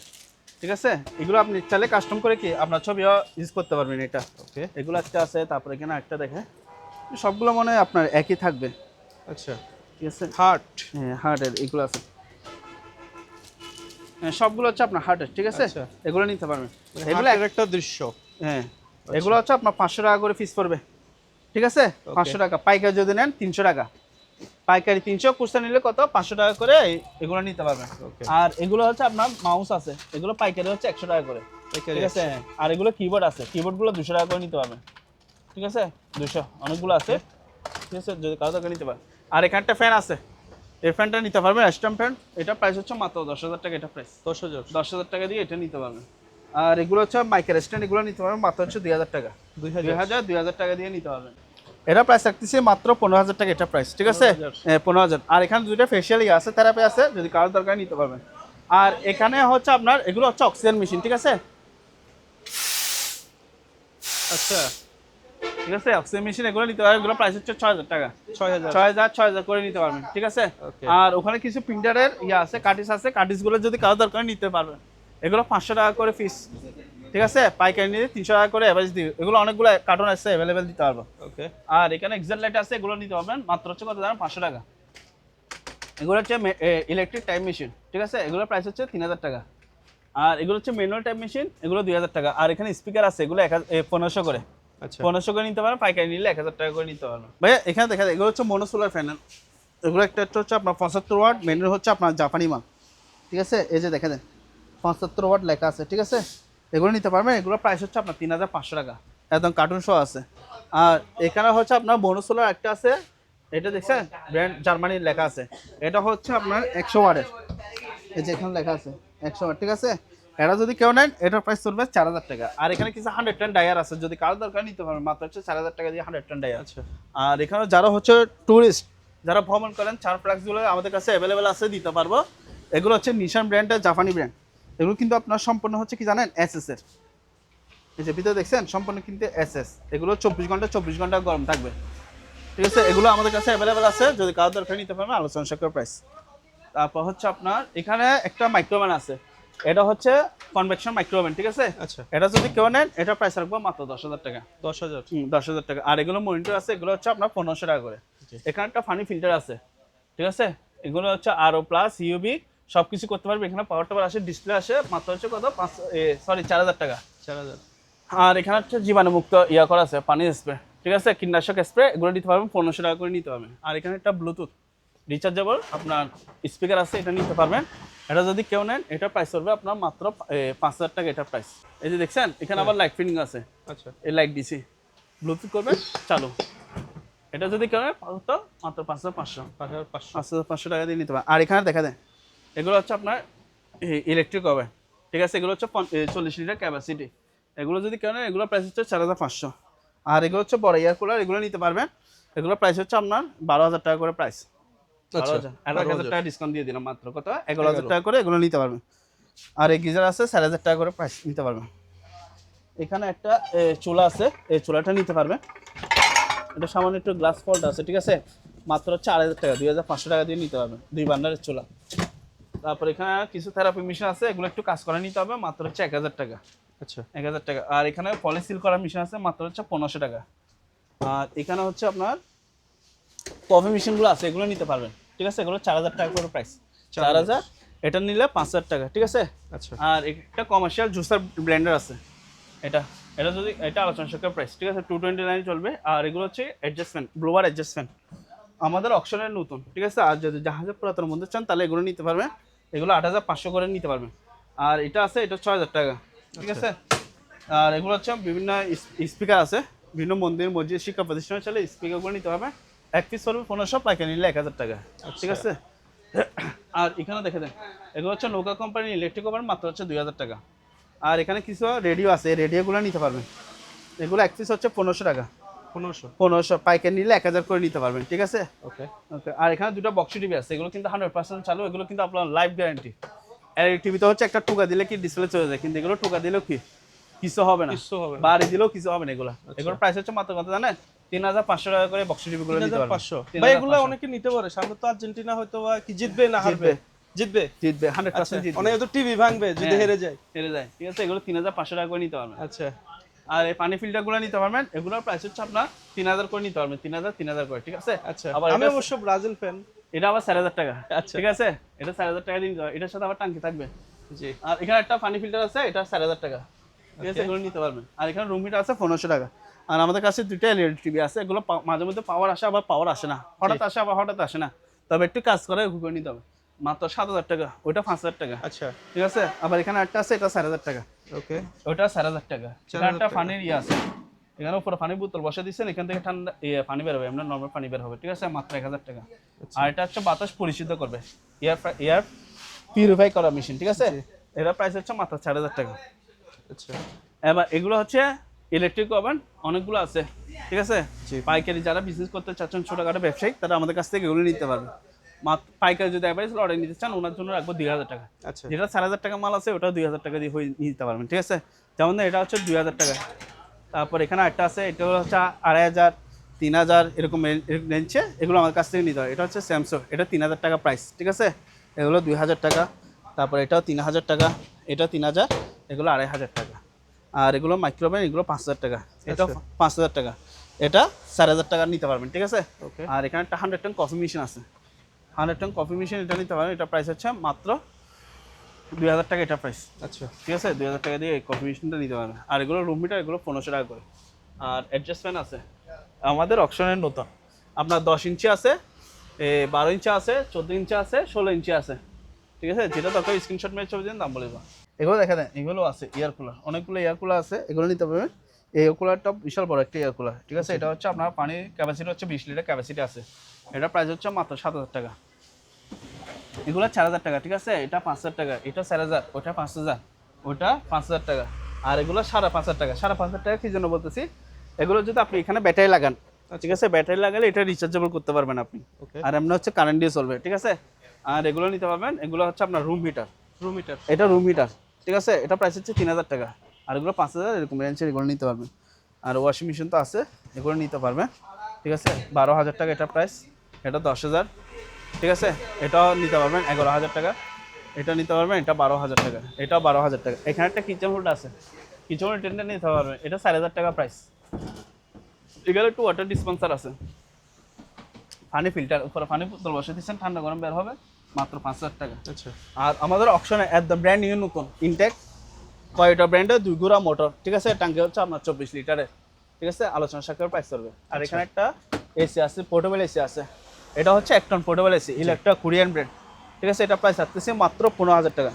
ঠিক আছে। এগুলো আপনি চাইলে কাস্টম করে কি আপনার ছবিও ইউজ করতে পারবেন, এটা ওকে এগুলো একটা আছে। তারপরে এখানে একটা দেখে, সবগুলো মনে হয় আপনার একই থাকবে, আচ্ছা ঠিক আছে। হার্ট হ্যাঁ, হার্টের এগুলো আছে, হ্যাঁ, সবগুলো হচ্ছে আপনার হার্টের, ঠিক আছে, আচ্ছা। এগুলো নিতে পারবেন। এগুলো এগুলো একটা দৃশ্য হ্যাঁ, এগুলো হচ্ছে আপনার 500 টাকা করে পিস পড়বে, ঠিক আছে, 500 টাকা। পাইকারি যদি নেন 300 টাকা, পাইকারি 300, খুচরা নিলে কত 500 টাকা করে এগুলো নিতে পারবেন। ওকে আর এগুলো হচ্ছে আপনার মাউস আছে, এগুলো পাইকারি হচ্ছে 100 টাকা করে, ঠিক আছে। আর এগুলো কিবোর্ড আছে, কিবোর্ডগুলো 200 টাকা করে নিতে পারবেন, ঠিক আছে, 200 অনেকগুলো আছে, ঠিক আছে, যদি কারো দরকার নিতে পারেন। আর এখানে একটা ফ্যান আছে, এই ফ্যানটা নিতে পারবেন, স্ট্যাম্প ফ্যান, এটা প্রাইস হচ্ছে মাত্র 10000 টাকা, এটা প্রাইস 10000 টাকা দিয়ে এটা নিতে পারবেন। আর এগুলো হচ্ছে মাইকের স্ট্যান্ড, এগুলো নিতে পারবেন মাত্র হচ্ছে 2000 টাকা, 2000 টাকা দিয়ে নিতে পারবেন। এটা প্রাইস রাখতেছি মাত্র 15000 টাকা, এটা প্রাইস, ঠিক আছে, 15000। আর এখানে দুইটা ফেশিয়াল আছে, থেরাপি আছে, যদি কারোর দরকার নিতে পারবেন। আর এখানে হচ্ছে আপনার এগুলো হচ্ছে অক্সিজেন মেশিন, ঠিক আছে, আচ্ছা ঠিক আছে, অক্সিজেন মেশিন এগুলো নিতে পারবেন, এগুলো প্রাইস হচ্ছে 6000 টাকা, 6000 করে নিতে পারবেন, ঠিক আছে। Okay. আর ওখানে কিছু প্রিন্টারের আছে, কার্টিস আছে, কার্টিসগুলো যদি কারো দরকার নিতে পারবেন, এগুলো 500 টাকা করে পিস, ঠিক আছে, পাইকারি নিয়ে 300 টাকা করে অ্যাভারেজ দিই, এগুলো অনেকগুলো কার্টন আছে, অ্যাভেলেবেল দিতে পারবো। ওকে আর এখানে এক্সার লাইট আছে, এগুলো নিতে পারবেন মাত্র হচ্ছে কত জানেন, 500 টাকা। এগুলো হচ্ছে ইলেকট্রিক টাইম মেশিন, ঠিক আছে, এগুলোর প্রাইস হচ্ছে 3000 টাকা। আর এগুলো হচ্ছে ম্যানুয়াল টাইম মেশিন, এগুলো 2000 টাকা। আর এখানে স্পিকার আছে, এগুলো 1500 করে, আচ্ছা 1500 করে নিতে পারেন, পাইকারি নিলে 1000 টাকা করে নিতে পারবেন। ভাইয়া এখানে দেখা যায় এগুলো হচ্ছে মনোসোলার প্যানেল, এগুলো একটা হচ্ছে আপনার 75 ওয়াট, মেনের হচ্ছে আপনার জাপানি মাল, ঠিক আছে? এই যে দেখে দেন 75 ওয়াট লেখা আছে, ঠিক আছে? এগুলো নিতে পারবেন। এগুলো প্রাইস হচ্ছে আপনার 3500 টাকা, একদম কার্টুন সহ আছে। আর এখানে হচ্ছে আপনার বোনাসোলার একটা আছে, এটা দেখছেন ব্র্যান্ড জার্মানির লেখা আছে, এটা হচ্ছে আপনার 100 ওয়াটের, এই যে এখানে লেখা আছে 100 ওয়াট, ঠিক আছে? এটা যদি কেউ নেন এটার প্রাইস চলবে 4000 টাকা। আর এখানে কিছু 110 ডায়ার আছে, যদি কারো দরকার নিতে পারবেন, মাত্র হচ্ছে 4000 টাকা দিয়ে 110 ডায়ার। আচ্ছা আর এখানে যারা হচ্ছে ট্যুরিস্ট, যারা ভ্রমণ করেন, চার ফ্লাক্সগুলো আমাদের কাছে অ্যাভেলেবেল আছে, দিতে পারবো। এগুলো হচ্ছে নিশান ব্র্যান্ডের, জাপানি ব্র্যান্ড। এগুলো কিন্তু আপনার সম্পূর্ণ হচ্ছে কি জানেন, এসএস এর, এই যে ভিতরে দেখছেন সম্পূর্ণ কিন্তু এসএস। এগুলো 24 ঘন্টা গরম থাকবে, ঠিক আছে? এগুলো আমাদের কাছে অ্যাভেলেবেল আছে, যদি কারো দরকার নিতে পারবেন, আলোচনা সাপেক্ষে প্রাইস। তারপর হচ্ছে আপনার এখানে একটা মাইক্রোওভেন আছে, এটা হচ্ছে কনভেকশন মাইক্রোওভেন, ঠিক আছে? আচ্ছা এটা যদি কেউ নেন এটা প্রাইস রাখবো মাত্র 10,000 টাকা। 10,000 10,000 টাকা। আর এগুলো মনিটর আছে, এগুলো হচ্ছে আপনার 1500 টাকা করে। এখানে একটা ফানি ফিল্টার আছে, ঠিক আছে? এগুলো হচ্ছে আরও প্লাস ইউবি সব কিছু করতে পারবে। এখানে পাওয়ার টাওয়ার আসে, ডিসপ্লে আসে, মাত্র হচ্ছে কত 4,000 টাকা। 4,000 আর এখানে হচ্ছে জীবাণুমুক্ত ইয়া করা আছে, পানি স্প্রে, ঠিক আছে? কীটনাশক স্প্রে, এগুলো নিতে পারবেন 1500 টাকা করে নিতে পারবেন। আর এখানে একটা ব্লুটুথ রিচার্জেবল আপনার স্পিকার আছে, এটা নিতে পারবেন। এটা যদি কেউ নেন এটা প্রাইস পড়বে আপনার মাত্র 5,000 টাকা, এটার প্রাইস। এই যে দেখছেন এখানে আবার লাইট ফিটিং আছে, আচ্ছা এই লাইট দিছি, ব্লুটুথ করবেন চালু। এটা যদি কেউ নেন তো মাত্র 5,500 5,500 টাকা দিয়ে নিতে পারেন। আর এখানে দেখা দেন এগুলো হচ্ছে আপনার ইলেকট্রিক ওভেন, ঠিক আছে? এগুলো হচ্ছে 40 লিটার ক্যাপাসিটি। এগুলো যদি কেউ নেন এগুলো প্রাইস হচ্ছে 4,500। আর এগুলো হচ্ছে বড় এয়ার কুলার, এগুলো নিতে পারবেন। এগুলো প্রাইস হচ্ছে আপনার 12,000 টাকা করে প্রাইস। 12,000 11,000 টাকা ডিসকাউন্ট দিয়ে দিলাম, মাত্র কত 11,000 টাকা করে এগুলো নিতে পারবেন। আর এই গিজার আছে 4,000 টাকা করে প্রাইস, নিতে পারবেন। এখানে একটা চুলা আছে, এই চুলাটা নিতে পারবেন। এটা সামান্য একটু গ্লাস ফল্ট আছে, ঠিক আছে? মাত্র 4,000 টাকা, 2,500 টাকা দিয়ে নিতে পারবেন, 2 বান্ডারের চুলা। তারপর এখানে কিছু থেরাপি মেশিন আছে, এগুলো একটু কাজ করে নিতে হবে, মাত্র হচ্ছে 1,000 টাকা। আচ্ছা 1,000 টাকা। আর এখানে পলিসিল করা মেশিন আছে, মাত্র হচ্ছে 1,500 টাকা। আর এখানে হচ্ছে আপনার কফি মেশিনগুলো আছে, এগুলো নিতে পারবেন, ঠিক আছে? এগুলো 4,000 টাকা করে প্রাইস, 4,000। এটা নিলে 5,000 টাকা, ঠিক আছে? আচ্ছা আর একটা কমার্শিয়াল জুসার ব্লেন্ডার আছে, এটা এটা যদি এটা আলোচনা সাপেক্ষে প্রাইস, ঠিক আছে? 229 চলবে। আর এগুলো হচ্ছে অ্যাডজাস্টমেন্ট, ব্লোয়ার অ্যাডজাস্টমেন্ট, আমাদের অপশনের নতুন, ঠিক আছে? আর যদি জাহাজের পুরাতন মধ্যে চান তাহলে এগুলো নিতে পারবেন, এগুলো 8,500 করে নিতে পারবেন। আর এটা আছে, এটা 6,000 টাকা, ঠিক আছে? আর এগুলো হচ্ছে বিভিন্ন স্পিকার আছে, বিভিন্ন মন্দির মসজিদ শিক্ষা প্রতিষ্ঠানে চলে স্পিকারগুলো নিতে পারবেন। এক পিস পড়বে 1500, পাইকারি নিলে 1,000 টাকা, ঠিক আছে? আর এখানে দেখে দেন এগুলো হচ্ছে নৌকা কোম্পানির ইলেকট্রিক ওভেন, মাত্র হচ্ছে 2,000 টাকা। আর এখানে কিছু রেডিও আছে, এই রেডিওগুলো নিতে পারবেন। এগুলো এক পিস হচ্ছে 1500 টাকা, 1500 পাইকারি নিলে 1,000 করে নিতে পারবেন, ঠিক আছে? ওকে ওকে। আর এখানে দুটো বক্সি টিভি আছে, এগুলো কিন্তু 100% চালু, এগুলো কিন্তু আপনার লাইফ গ্যারান্টি। এলইডি টিভিতে হচ্ছে একটা টুকা দিলে কি ডিসপ্লে চলে যায়, কিন্তু এগুলো টুকা দিলেও কি কিছু হবে না, বাড়ি দিলেও কিছু হবে না। এগুলো এগুলোর প্রাইস হচ্ছে মাত্র কত জানেন, 3,500 টাকা করে বক্সি টিভি গুলো নিতে পারবেন। 3,500 ভাই, এগুলো অনেকে নিতে পারে। সামনে তো আর্জেন্টিনা হয়তো বা কি জিতবে না হারবে, জিতবে 100% জিতবে। অনেকে তো টিভি ভাঙবে যদি হেরে যায়, ঠিক আছে? এগুলো 3,500 টাকা করে নিতে পারবেন। আচ্ছা আর এই পানি ফিল্টার গুলো নিতে পারবেন, এগুলোর প্রাইস হচ্ছে আপনার 3,000 করে নিতে পারবেন, 3,000 করে, ঠিক আছে? আচ্ছা আবার আমি অবশ্য ব্রাজিল ফ্যান। এটা আবার 4,000 টাকা, আচ্ছা ঠিক আছে? এটা 4,000 টাকা দিয়ে নিতে হবে, এটার সাথে আবার টাঙ্কি থাকবে। জি আর এখানে একটা পানি ফিল্টার আছে, এটা 4,000 টাকা, ঠিক আছে? এগুলো নিতে পারবেন। আর এখানে রুম হিটার আছে 1,500 টাকা। আর আমাদের কাছে দুইটা এলইডি টিভি আছে, এগুলো মাঝে মধ্যে পাওয়ার আসে, আবার পাওয়ার আসে না, হঠাৎ আসে আবার হঠাৎ আসে না, তবে একটু কাজ করে ঘুরে নিতে হবে, মাত্র 7,000 টাকা, ওইটা 5,000 টাকা, আচ্ছা ঠিক আছে? আবার এখানে একটা আছে, এটা 4,000 টাকা, ওকে ওইটা 4,000 টাকা। এখানে একটা পানির ইয়ে আছে, এখানে উপরে পানির বোতল বসে দিচ্ছেন, এখান থেকে ঠান্ডা পানি বের হবে, এমনি নর্মাল পানি বের হবে, ঠিক আছে? মাত্র 1,000 টাকা। আর এটা হচ্ছে বাতাস পরিশুদ্ধ করবে, এয়ার পিউরিফাই করা মেশিন, ঠিক আছে? এটার প্রাইস হচ্ছে মাত্র 4,000 টাকা। আচ্ছা এবার এগুলো হচ্ছে ইলেকট্রিক ওভেন, অনেকগুলো আছে, ঠিক আছে? পাইকারি যারা বিজনেস করতে চাচ্ছেন, ছোটখাটো ব্যবসায়ী, তারা আমাদের কাছ থেকে এগুলো নিতে পারবে। মাত্র পাইকারি যদি অ্যাভারেজ অর্ডার নিতে চান, ওনার জন্য রাখবো 2,000 টাকা। আচ্ছা যেটা 4,000 টাকা মাল আছে ওটা 2,000 টাকা দিয়ে নিতে পারবেন, ঠিক আছে? যেমন এটা হচ্ছে 2,000 টাকা। তারপর এখানে একটা আছে, এটা হচ্ছে 2,500 3,000 এরকম রেঞ্জে, এগুলো আমার কাছ থেকে নিতে হয়। এটা হচ্ছে স্যামসাং, এটা 3,000 টাকা প্রাইস, ঠিক আছে? এগুলো 2,000 টাকা। তারপর এটাও 3,000 টাকা, এটা 3,000, এগুলো 2,500 টাকা। আর এগুলো মাইক্রোওভেন, এগুলো 5,000 টাকা, এটা 5,000 টাকা, এটা 4,000 টাকা নিতে পারবেন, ঠিক আছে? ওকে আর এখানে একটা 100 টন কফি মেশিন আছে, 100 টন কফি মেশিন, এটা নিতে পারবেন। এটা প্রাইস হচ্ছে মাত্র 2,000 টাকা, এটা প্রাইস, আচ্ছা ঠিক আছে? 2,000 টাকা দিয়ে এই কফি মেশিনটা নিতে পারবেন। আর এগুলো রুম হিটার, এগুলো 1,500 টাকা করে। আর অ্যাডজাস্টমেন্ট আছে আমাদের অপশনের নতুন, আপনার 10 ইঞ্চি আছে, 12 ইঞ্চি আছে, 14 ইঞ্চি আছে, 16 ইঞ্চি আছে, ঠিক আছে? যেটা দরকার স্ক্রিনশট মেরে ছবি দিন, দাম বলে দেবো। এগুলো দেখা দেন, এগুলো আছে এয়ার কুলার, অনেকগুলো এয়ার কুলার আছে, এগুলো নিতে পারবেন। এই এয়ার কুলারটা বিশাল বড় একটা এয়ার কুলার, ঠিক আছে? এটা হচ্ছে আপনার পানির ক্যাপাসিটি হচ্ছে 20 লিটার ক্যাপাসিটি আছে। এটা প্রাইস হচ্ছে মাত্র 7,000 টাকা। এগুলো 4,000 টাকা, ঠিক আছে? এটা 5,000 টাকা, এটা 4,000, ওটা 5,000, ওটা 5,000 টাকা। আর এগুলো 5,500 টাকা। 5,500 টাকা কি জন্য বলতেছি, এগুলো যদি আপনি এখানে ব্যাটারি লাগান, ঠিক আছে? ব্যাটারি লাগালে এটা রিচার্জেবল করতে পারবেন আপনি। ওকে। আর এমনি হচ্ছে কারেন্ট দিয়ে চলবে, ঠিক আছে? আর এগুলো নিতে পারবেন, এগুলো হচ্ছে আপনার রুম হিটার। Room heater. এটা রুম হিটার, ঠিক আছে? এটা প্রাইস হচ্ছে 3,000 টাকা। আর এগুলো 5,000, এরকম রেঞ্জের এগুলো নিতে পারবেন। আর ওয়াশিং মেশিন তো আছে, এগুলো নিতে পারবেন, ঠিক আছে? 12,000 টাকা এটা প্রাইস, এটা 10,000, ঠিক আছে? এটাও নিতে পারবেন 11,000 টাকা। এটা নিতে পারবেন, এটা 12,000 টাকা, এটাও 12,000 টাকা। এখানে একটা কিচেন হোল্ড আছে, কিচেন হোল্ড টেন্ডার নিতে পারবেন, এটা 4,000 টাকা প্রাইস। এগুলো একটু ওয়াটার ডিসপেন্সার আছে, পানি ফিল্টার, উপরে পানি বোতল বসে দিচ্ছেন, ঠান্ডা গরম বের হবে, মাত্র 5,000 টাকা। আচ্ছা। আর আমাদের অপশনে একদম ব্র্যান্ড নিউ নতুন ইনটেক কয়টা ব্র্যান্ডের 2 গুড়া মোটর, ঠিক আছে? ট্যাঙ্কি হচ্ছে আপনার 24 লিটারের, ঠিক আছে? আলোচনা সাক্ষর প্রাইস করবে। আর এখানে একটা এসি আছে, পোর্টেবল এসি আছে, এটা হচ্ছে 1 ton portable AC, Electra Korean brand, ঠিক আছে? এটা প্রাইস আসতেছে মাত্র 15,000 টাকা।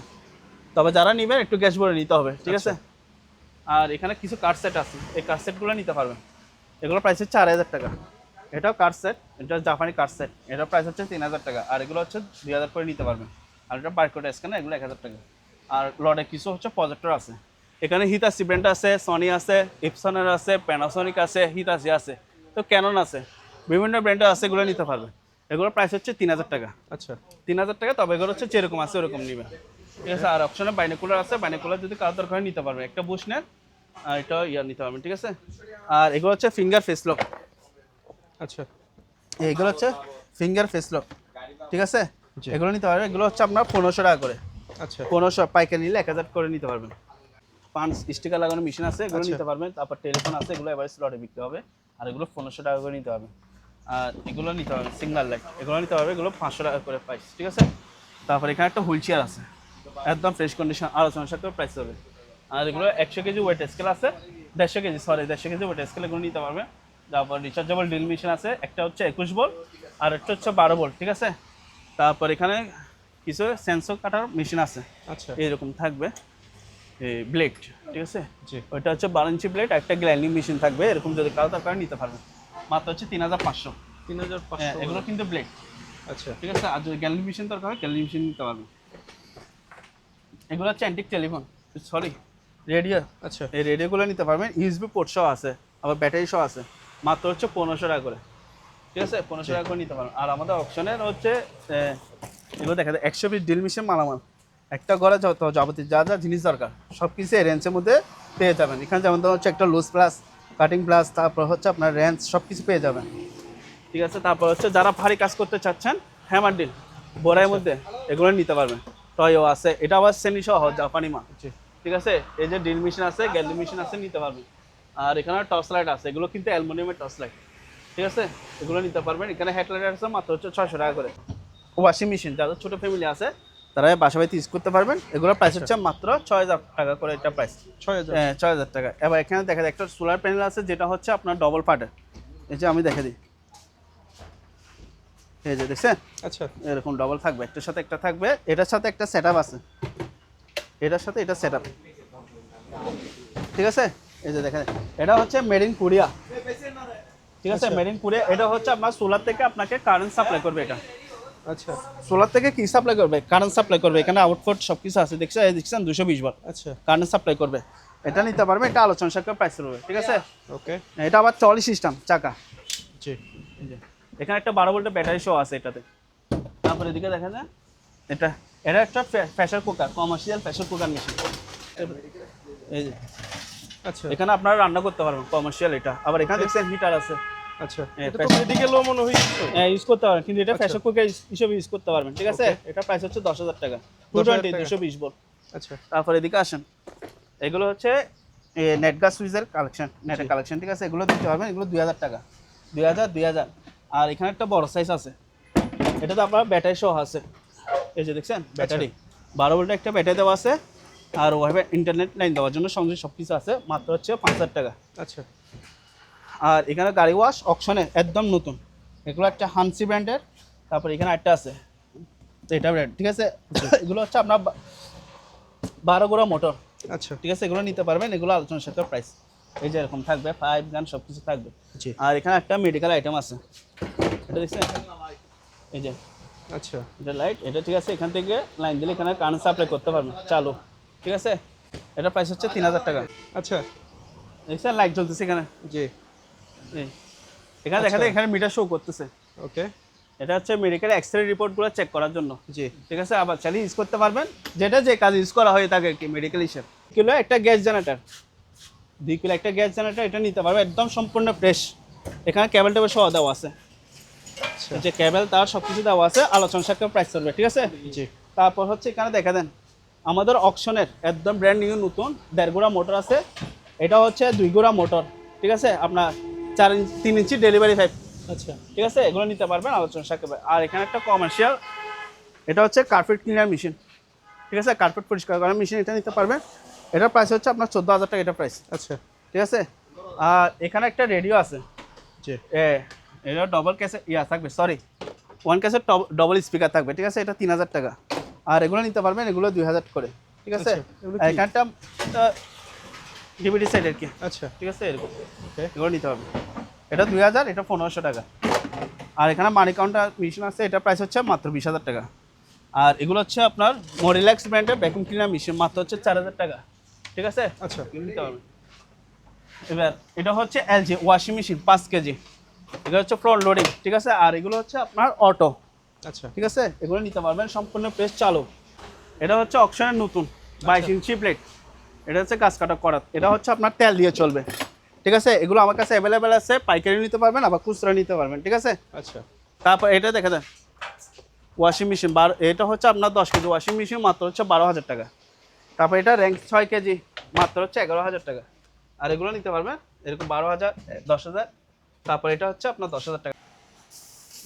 তবে যারা নেবেন একটু গ্যাস ভরে নিতে হবে, ঠিক আছে? আর এখানে কিছু কার্ড সেট আছে, এই কার্ড সেটগুলো নিতে পারবেন। এগুলো প্রাইস হচ্ছে 4,000 টাকা। এটাও কার্ড সেট, এটা জাপানি কার্ড সেট, এটার প্রাইস হচ্ছে 3,000 টাকা। আর এগুলো হচ্ছে 2,000 করে নিতে পারবেন। আর এটা বারকোড স্ক্যানার, এগুলো 1,000 টাকা। আর লডে কিছু হচ্ছে প্রজেক্টর আছে, এখানে হিতাচি ব্র্যান্ড আছে, সনি আছে, ইপসনের আছে, প্যানাসোনিক আছে, হিতাচি আছে, তো ক্যানন আছে, বিভিন্ন ব্র্যান্ডের আছে, এগুলো নিতে পারবেন। এগুলোর প্রাইস হচ্ছে 3,000 টাকা। আচ্ছা। 3,000 টাকা, তবে এগুলো হচ্ছে যেরকম আছে ওরকম নেবেন, ঠিক আছে? আর অপশনে বাইনোকুলার আছে, বাইনোকুলার যদি কারো দরকার হয় নিতে পারবেন, একটা বুশ নেন, আর এটা নিতে পারবেন, ঠিক আছে? আর এগুলো হচ্ছে ফিঙ্গার ফেস লক। আচ্ছা। এগুলো হচ্ছে ফিঙ্গার ফেস লক, ঠিক আছে? জি। এগুলো নিতে পারবেন, এগুলো হচ্ছে আপনার 1,500 টাকা করে। আচ্ছা। 1,500, পাইকারি নিলে 1,000 করে নিতে পারবেন। পাঁচ স্টিকার লাগানো মেশিন আছে, এগুলো আচ্ছা। নিতে পারবেন। তারপর টেলিফোন আছে, এগুলো এবার স্লটে বিক্রি হবে, আর এগুলো 1,500 টাকা করে নিতে হবে। আর এগুলো নিতে পারবেন সিগন্যাল লাইট, এগুলো নিতে পারবে, এগুলো 500 টাকা করে প্রাইস, ঠিক আছে? তারপর এখানে একটা হুইল চেয়ার আছে, একদম ফ্রেশ কন্ডিশন, আলোচনার সাথে প্রাইস হবে। আর এগুলো 100 কেজি ওয়েট স্কেল আছে, 150 KG, sorry 150 KG weight scale, এগুলো নিতে পারবে। তারপর রিচার্জেবল ড্রিল মেশিন আছে, একটা হচ্ছে 21 ভোল্ট আর একটা হচ্ছে 12 ভোল্ট, ঠিক আছে? তারপর এখানে কিছু সেন্সর কাটার মেশিন আছে, আচ্ছা। এইরকম থাকবে, এই ব্লেড, ঠিক আছে? জি। ওইটা হচ্ছে 12 ইঞ্চি ব্লেড, একটা গ্রাইন্ডিং মেশিন থাকবে, এরকম যদি কারো দরকার নিতে পারবেন। মাত্র হচ্ছে 3,500। 3,500। এগুলো কিন্তু ব্লেড, আচ্ছা। ঠিক আছে? আর যদি গ্যালারি মেশিন দরকার হয় গ্যালারি মেশিন নিতে পারবেন। এগুলো হচ্ছে অ্যান্টিক টেলিফোন, সরি রেডিও। আচ্ছা। এই রেডিওগুলো নিতে পারবেন, ইউএসবি পোর্ট সহ আছে, আবার ব্যাটারি সহ আছে, মাত্র হচ্ছে 1,500 টাকা করে, ঠিক আছে? 1,500 টাকা করে নিতে পারবেন। আর আমাদের অপশনের হচ্ছে এগুলো দেখা যায় 100 পিস ড্রিল মেশিন মালামাল, একটা ঘরে যত যাবতীয় যা যা জিনিস দরকার সব কিছু এই রেঞ্জের মধ্যে পেয়ে যাবেন। এখানে যেমন ধরুন হচ্ছে একটা লুজ প্লাস, কাটিং প্লাস, তারপর হচ্ছে আপনার রেঞ্জ, সব কিছু পেয়ে যাবেন, ঠিক আছে? তারপর হচ্ছে যারা ভারী কাজ করতে চাচ্ছেন, হ্যামার ডিল বোরাইয়ের মধ্যে, এগুলো নিতে পারবেন। টয়ও আছে, এটা আবার সেমি সহ জাপানি মা, জি। ঠিক আছে? এই যে ড্রিল মেশিন আছে, গ্যালারি মেশিন আছে, নিতে পারবেন। আর এখানে টর্চ লাইট আছে, এগুলো কিন্তু অ্যালুমিনিয়ামের টর্চ লাইট, ঠিক আছে? এগুলো নিতে পারবেন। এখানে হেডলাইট আছে, মাত্র হচ্ছে 600 টাকা করে। ওয়াশিং মেশিন যাদের ছোটো ফ্যামিলি আছে তারা বাসা বাড়িতে ইউজ করতে পারবেন, এগুলোর প্রাইস হচ্ছে মাত্র 6,000 টাকা করে, এটা প্রাইস 6,000। 6,000 টাকা। এবার এখানে দেখা যায় একটা সোলার প্যানেল আছে, যেটা হচ্ছে আপনার ডবল পার্টের, এই যে আমি দেখে দিই, এই যে দেখছেন, আচ্ছা। এরকম ডবল থাকবে, একটার সাথে একটা থাকবে, এটার সাথে একটা সেটআপ আছে, এটার সাথে এটা সেটআপ, ঠিক আছে? এই যে দেখেন, এটা হচ্ছে মেড ইন কোরিয়া, ঠিক আছে? Made in Korea. এটা হচ্ছে আপনার সোলার থেকে আপনাকে কারেন্ট সাপ্লাই করবে, এটা আচ্ছা। সোলার থেকে কি সাপ্লাই করবে, কারেন্ট সাপ্লাই করবে। এখানে আউটপুট সব কিছু আছে, দেখছেন 220 ওয়াট আচ্ছা। কারেন্ট সাপ্লাই করবে। এটা নিতে পারবে, এটা আলোচনা সাপেক্ষে প্রাইস করবে, ঠিক আছে? ওকে। এটা আবার ট্রলি সিস্টেম চাকা, জি। এই যে এখানে একটা 12 ভোল্টের ব্যাটারি সহ আছে এটাতে। তারপরে এদিকে দেখা যায় এটা এটা একটা pressure cooker, commercial pressure cooker machine, এই যে আচ্ছা। এখানে আপনারা রান্না করতে পারবেন, কমার্শিয়াল এটা। আবার এখানে দেখছেন হিটার আছে, আচ্ছা। হ্যাঁ, এটা তো মেডিকেলও মনে হয় তো। ইউজ করতে পারবেন, কিন্তু এটা আচ্ছা। প্রেসার কুকার হিসেবে ইউজ করতে পারবেন, ঠিক আছে? Okay. এটা প্রাইস হচ্ছে 10,000 টাকা, 10,000 220 টাকা। 220 ভোল্ট। আচ্ছা। তারপর এদিকে আসেন, এগুলো হচ্ছে নেট গ্যাস সুইচের কালেকশন, নেটের কালেকশন, ঠিক আছে? এগুলো দিতে পারবেন, এগুলো 2,000 টাকা, 2,000। আর এখানে একটা বড় সাইজ আছে, এটা তো আপনার ব্যাটারি সহ আছে, এই যে দেখছেন ব্যাটারি, 12 ভোল্টের একটা ব্যাটারি দেওয়া আছে, আর ওভাবে ইন্টারনেট লাইন দেওয়ার জন্য সংযোগ সব কিছু আছে, মাত্র হচ্ছে 5,000 টাকা। আচ্ছা। আর এখানে গাড়ি ওয়াশ অকশনে একদম নতুন, এগুলো একটা হানসি ব্র্যান্ডের তারপর এখানে একটা আছে, তো এটা ব্র্যান্ড, ঠিক আছে। এগুলো হচ্ছে আপনার 12 গোড়া মোটর, আচ্ছা ঠিক আছে। এগুলো নিতে পারবেন, এগুলো আলোচনার সাথে প্রাইস এই যে এরকম থাকবে, পাইপ গান সব কিছু থাকবে। জি। আর এখানে একটা মেডিকেল আইটেম আছে, এটা দেখছেন, এই যে আচ্ছা এটা লাইট, এটা ঠিক আছে। এখান থেকে লাইন দিলে এখানে কারেন্ট সাপ্লাই করতে পারবেন, চালু, ঠিক আছে। এটা প্রাইস হচ্ছে 3000 টাকা। আচ্ছা দেখছেন লাইট জ্বলতেছে এখানে, জি এই এখানে দেখা যায়, এখানে মিটার শো করতেছে। ওকে এটা হচ্ছে মেডিকেল এক্সরে রিপোর্টগুলো চেক করার জন্য, জি ঠিক আছে। আবার চালিয়ে ইউজ করতে পারবেন, যেটা যে কাজ ইউজ করা হয় থাকে কি মেডিকেল হিসেবে। কিলো একটা গ্যাস জেনারেটর, 2 কিলো একটা গ্যাস জেনারেটর, এটা নিতে পারবে একদম সম্পূর্ণ ফ্রেশ। এখানে কেবল টেবিল সহ দেওয়া আছে, আচ্ছা এই যে কেবল তার সব কিছু দেওয়া আছে, আলোচনা সাথে প্রাইস চলবে, ঠিক আছে। জি তারপর হচ্ছে এখানে দেখা দেন আমাদের অকশনের একদম ব্র্যান্ড নিউ নতুন 1.5 গোড়া মোটর আছে। এটা হচ্ছে 2 গোড়া মোটর, ঠিক আছে। আপনার 3 ইঞ্চি ডেলিভারি পাইপ, আচ্ছা ঠিক আছে। এগুলো নিতে পারবেন আলোচনা সাথে। আর এখানে একটা কমার্শিয়াল, এটা হচ্ছে কার্পেট ক্লিনার মেশিন, ঠিক আছে। কার্পেট পরিষ্কার করার মেশিন, এটা নিতে পারবেন। এটার প্রাইস হচ্ছে আপনার 14,000 টাকা, এটা প্রাইস, আচ্ছা ঠিক আছে। আর এখানে একটা রেডিও আছে, জি এটা ডবল ক্যাসেট থাকবে, সরি 1 ক্যাসেট ডবল স্পিকার থাকবে, ঠিক আছে। এটা 3000 টাকা। আর এগুলো নিতে পারবেন, এগুলো 2000 করে, ঠিক আছে। আচ্ছা, এগুলো কি? আর এখানটা ডিভিডি সাইড আর কি, আচ্ছা ঠিক আছে। এরকম ওকে এগুলো নিতে পারবেন, এটা 2000, এটা 1500 টাকা। আর এখানে মানি কাউন্টার মেশিন আছে, এটা প্রাইস হচ্ছে মাত্র 20,000 টাকা। আর এগুলো হচ্ছে আপনার মরিল্যাক্স ব্র্যান্ডের ভ্যাকুম ক্লিনার মেশিন, মাত্র হচ্ছে 4000 টাকা, ঠিক আছে। আচ্ছা এগুলো নিতে পারবেন। এবার এটা হচ্ছে এলজি ওয়াশিং মেশিন 5 কেজি, এটা হচ্ছে ফ্রন্ট লোডিং, ঠিক আছে। আর এগুলো হচ্ছে আপনার অটো, আচ্ছা ঠিক আছে। এগুলো নিতে পারবেন, সম্পূর্ণ প্রেস চালু। এটা হচ্ছে অকশনের নতুন 22 ইঞ্চি প্লেট, এটা হচ্ছে গাছ কাটা করাত, এটা হচ্ছে আপনার তেল দিয়ে চলবে, ঠিক আছে। এগুলো আমার কাছে অ্যাভেলেবেল আছে, পাইকারি নিতে পারবেন, আবার খুচরা নিতে পারবেন, ঠিক আছে। আচ্ছা তারপর এটা দেখা দেন ওয়াশিং মেশিন, এটা হচ্ছে আপনার 10 কেজি ওয়াশিং মেশিন, মাত্র হচ্ছে 12,000 টাকা। তারপর এটা র্যাঙ্ক 6 কেজি, মাত্র হচ্ছে 11,000 টাকা। আর এগুলো নিতে পারবেন এরকম 12,000, 10,000। তারপর এটা হচ্ছে আপনার 10,000 টাকা।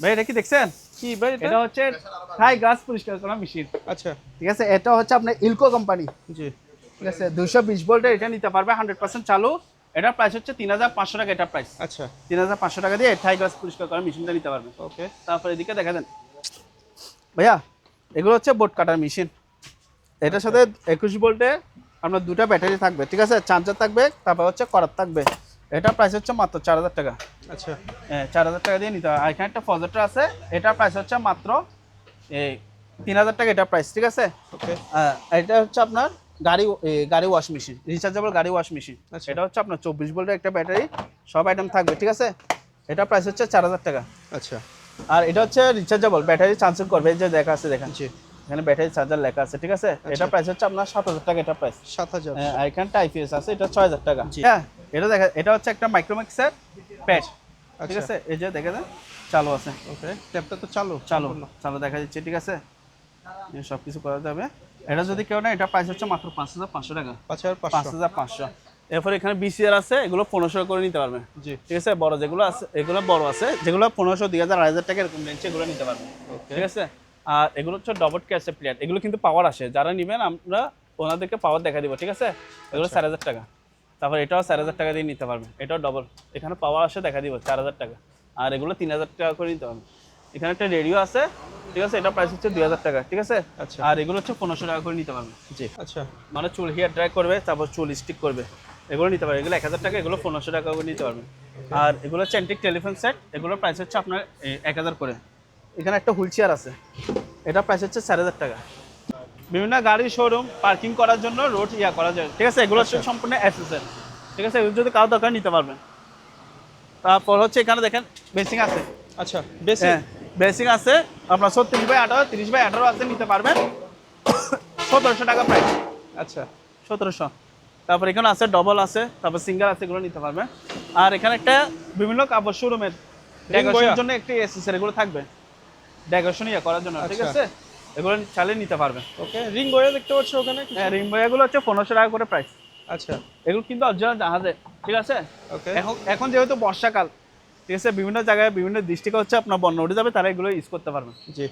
ভাই এটা কি দেখছেন, কি ভাই এটা হচ্ছে থাই গাছ পরিষ্কার করা মেশিন, আচ্ছা ঠিক আছে। এটা হচ্ছে আপনার ইলকো কোম্পানি, জি ঠিক আছে। 220 ভোল্টের, এটা নিতে পারবে 100% চালু। এটার প্রাইস হচ্ছে 3,500 টাকা, এটা প্রাইস আচ্ছা 3,500 টাকা দিয়ে থাই গাছ পরিষ্কার করা মেশিনটা নিতে পারবেন। ওকে তারপর এদিকে দেখা দেন ভাইয়া, এগুলো হচ্ছে বোর্ড কাটার মেশিন। এটার সাথে 21 ভোল্টে আপনার 2টা ব্যাটারি থাকবে, ঠিক আছে, চার্জার থাকবে, তারপর হচ্ছে করাত থাকবে। এটা প্রাইস হচ্ছে মাত্র 4,000 টাকা, আচ্ছা 4,000 টাকা দিয়ে নিতে হবে। আর এখানে একটা প্রজেক্টর আছে, এটার প্রাইস হচ্ছে মাত্র 3,000 টাকা, এটা প্রাইস, ঠিক আছে। ওকে এটা হচ্ছে আপনার গাড়ি ওয়াশ মেশিন, রিচার্জেবল গাড়ি ওয়াশ মেশিন। আচ্ছা। এটা হচ্ছে আপনার 24 ভোল্টের একটা ব্যাটারি, সব আইটেম থাকবে, ঠিক আছে। এটা প্রাইস হচ্ছে 4,000 টাকা। আচ্ছা আর এটা হচ্ছে রিচার্জেবল, ব্যাটারি চার্জিং করবে, এই যে দেখা আছে দেখেন, জি এখানে ব্যাটারি চার্জার লেখা আছে, ঠিক আছে। এটা প্রাইস হচ্ছে আপনার 7,000 টাকা, এটা প্রাইস। 7,000 আর এখানে টাইপিএস আছে, এটা 6,000 টাকা। জি। হ্যাঁ, এটা দেখা, এটা হচ্ছে একটা মাইক্রোম্যাক্সের প্যাড, ঠিক আচ্ছা আছে। এই যে দেখে দেন চালু আছে, ওকে ট্যাপটা তো চালু চালু সম্পূর্ণ। চালু দেখা যাচ্ছে, ঠিক আছে। সব কিছু করা যাবে। এটা যদি কেউ না, এটা প্রাইস হচ্ছে মাত্র 5,500 টাকা, 5,500 5,500। এরপর এখানে বিসিআর আছে, এগুলো 1500 করে নিতে পারবেন, জি ঠিক আছে। বড় যেগুলো আছে, এগুলো বড় আছে, যেগুলো 1500, 2,000, 2,500 টাকা এরকম রেঞ্জে এগুলো নিতে পারবেন, ওকে ঠিক আছে। আর এগুলো হচ্ছে ডবল ক্যাসে প্লেট, এগুলো কিন্তু পাওয়ার আসে, যারা নেবেন আমরা ওনাদেরকে পাওয়ার দেখা দিব, ঠিক আছে। এগুলো 4,000 টাকা। তারপর এটাও 4,000 টাকা দিয়ে নিতে পারবেন, এটাও ডবল, এখানে পাওয়ার আসে দেখা দিব 4,000 টাকা। আর এগুলো 3,000 টাকা করে নিতে পারবেন। এখানে একটা রেডিও আছে, ঠিক আছে, এটা প্রাইস হচ্ছে 2,000 টাকা, ঠিক আছে। আচ্ছা আর এগুলো হচ্ছে 1500 টাকা করে নিতে পারবেন, জি আচ্ছা মানে চুল হেয়ার ড্রাই করবে, তারপর চুল স্টিক করবে, এগুলো নিতে পারবেন। এগুলো 1,000 টাকা, এগুলো 1500 টাকা করে নিতে পারবেন। আর এগুলো হচ্ছে অ্যান্টিক টেলিফোন সেট, এগুলোর প্রাইস হচ্ছে আপনার 1,000 করে। এখানে একটা হুইল চেয়ার আছে, এটা প্রাইস হচ্ছে 4,000 টাকা। বিভিন্ন গাড়ি শোরুম পার্কিং করার জন্য রোড করা যায়, ঠিক আছে। এগুলো হচ্ছে সম্পূর্ণ অ্যাসেসের, ঠিক আছে। এগুলো যদি কারো দরকার নিতে পারবেন। তারপর হচ্ছে এখানে দেখেন বেসিং আছে, আচ্ছা বেশি হ্যাঁ বেসিং আছে আপনার 36/18, 30/18 আছে, নিতে পারবেন 1,700 টাকা প্রাইস, আচ্ছা 1,700। তারপর এখানে আছে ডবল আছে, তারপর সিঙ্গেল আছে, এগুলো নিতে পারবেন। আর এখানে একটা বিভিন্ন কাপড় শোরুমের ডেকোরেশনের জন্য একটি এসেসরি, এগুলো থাকবে ডেকোরেশন করার জন্য, ঠিক আচ্ছা। আছে। এগুলো চালিয়ে নিতে পারবেন। ওকে রিং বয়া দেখতে পাচ্ছ ওখানে কিছু? হ্যাঁ, রিং বয়াগুলো হচ্ছে 1500 টাকা করে প্রাইস। আচ্ছা এগুলো কিন্তু অরিজিনাল জাহাজে, ঠিক আছে। ওকে এখন যেহেতু বর্ষাকাল, ঠিক আছে, বিভিন্ন জায়গায় বিভিন্ন ডিস্ট্রিক্টে হচ্ছে আপনার বন্যা উঠে যাবে, তারা এগুলো ইউজ করতে পারবেন। জি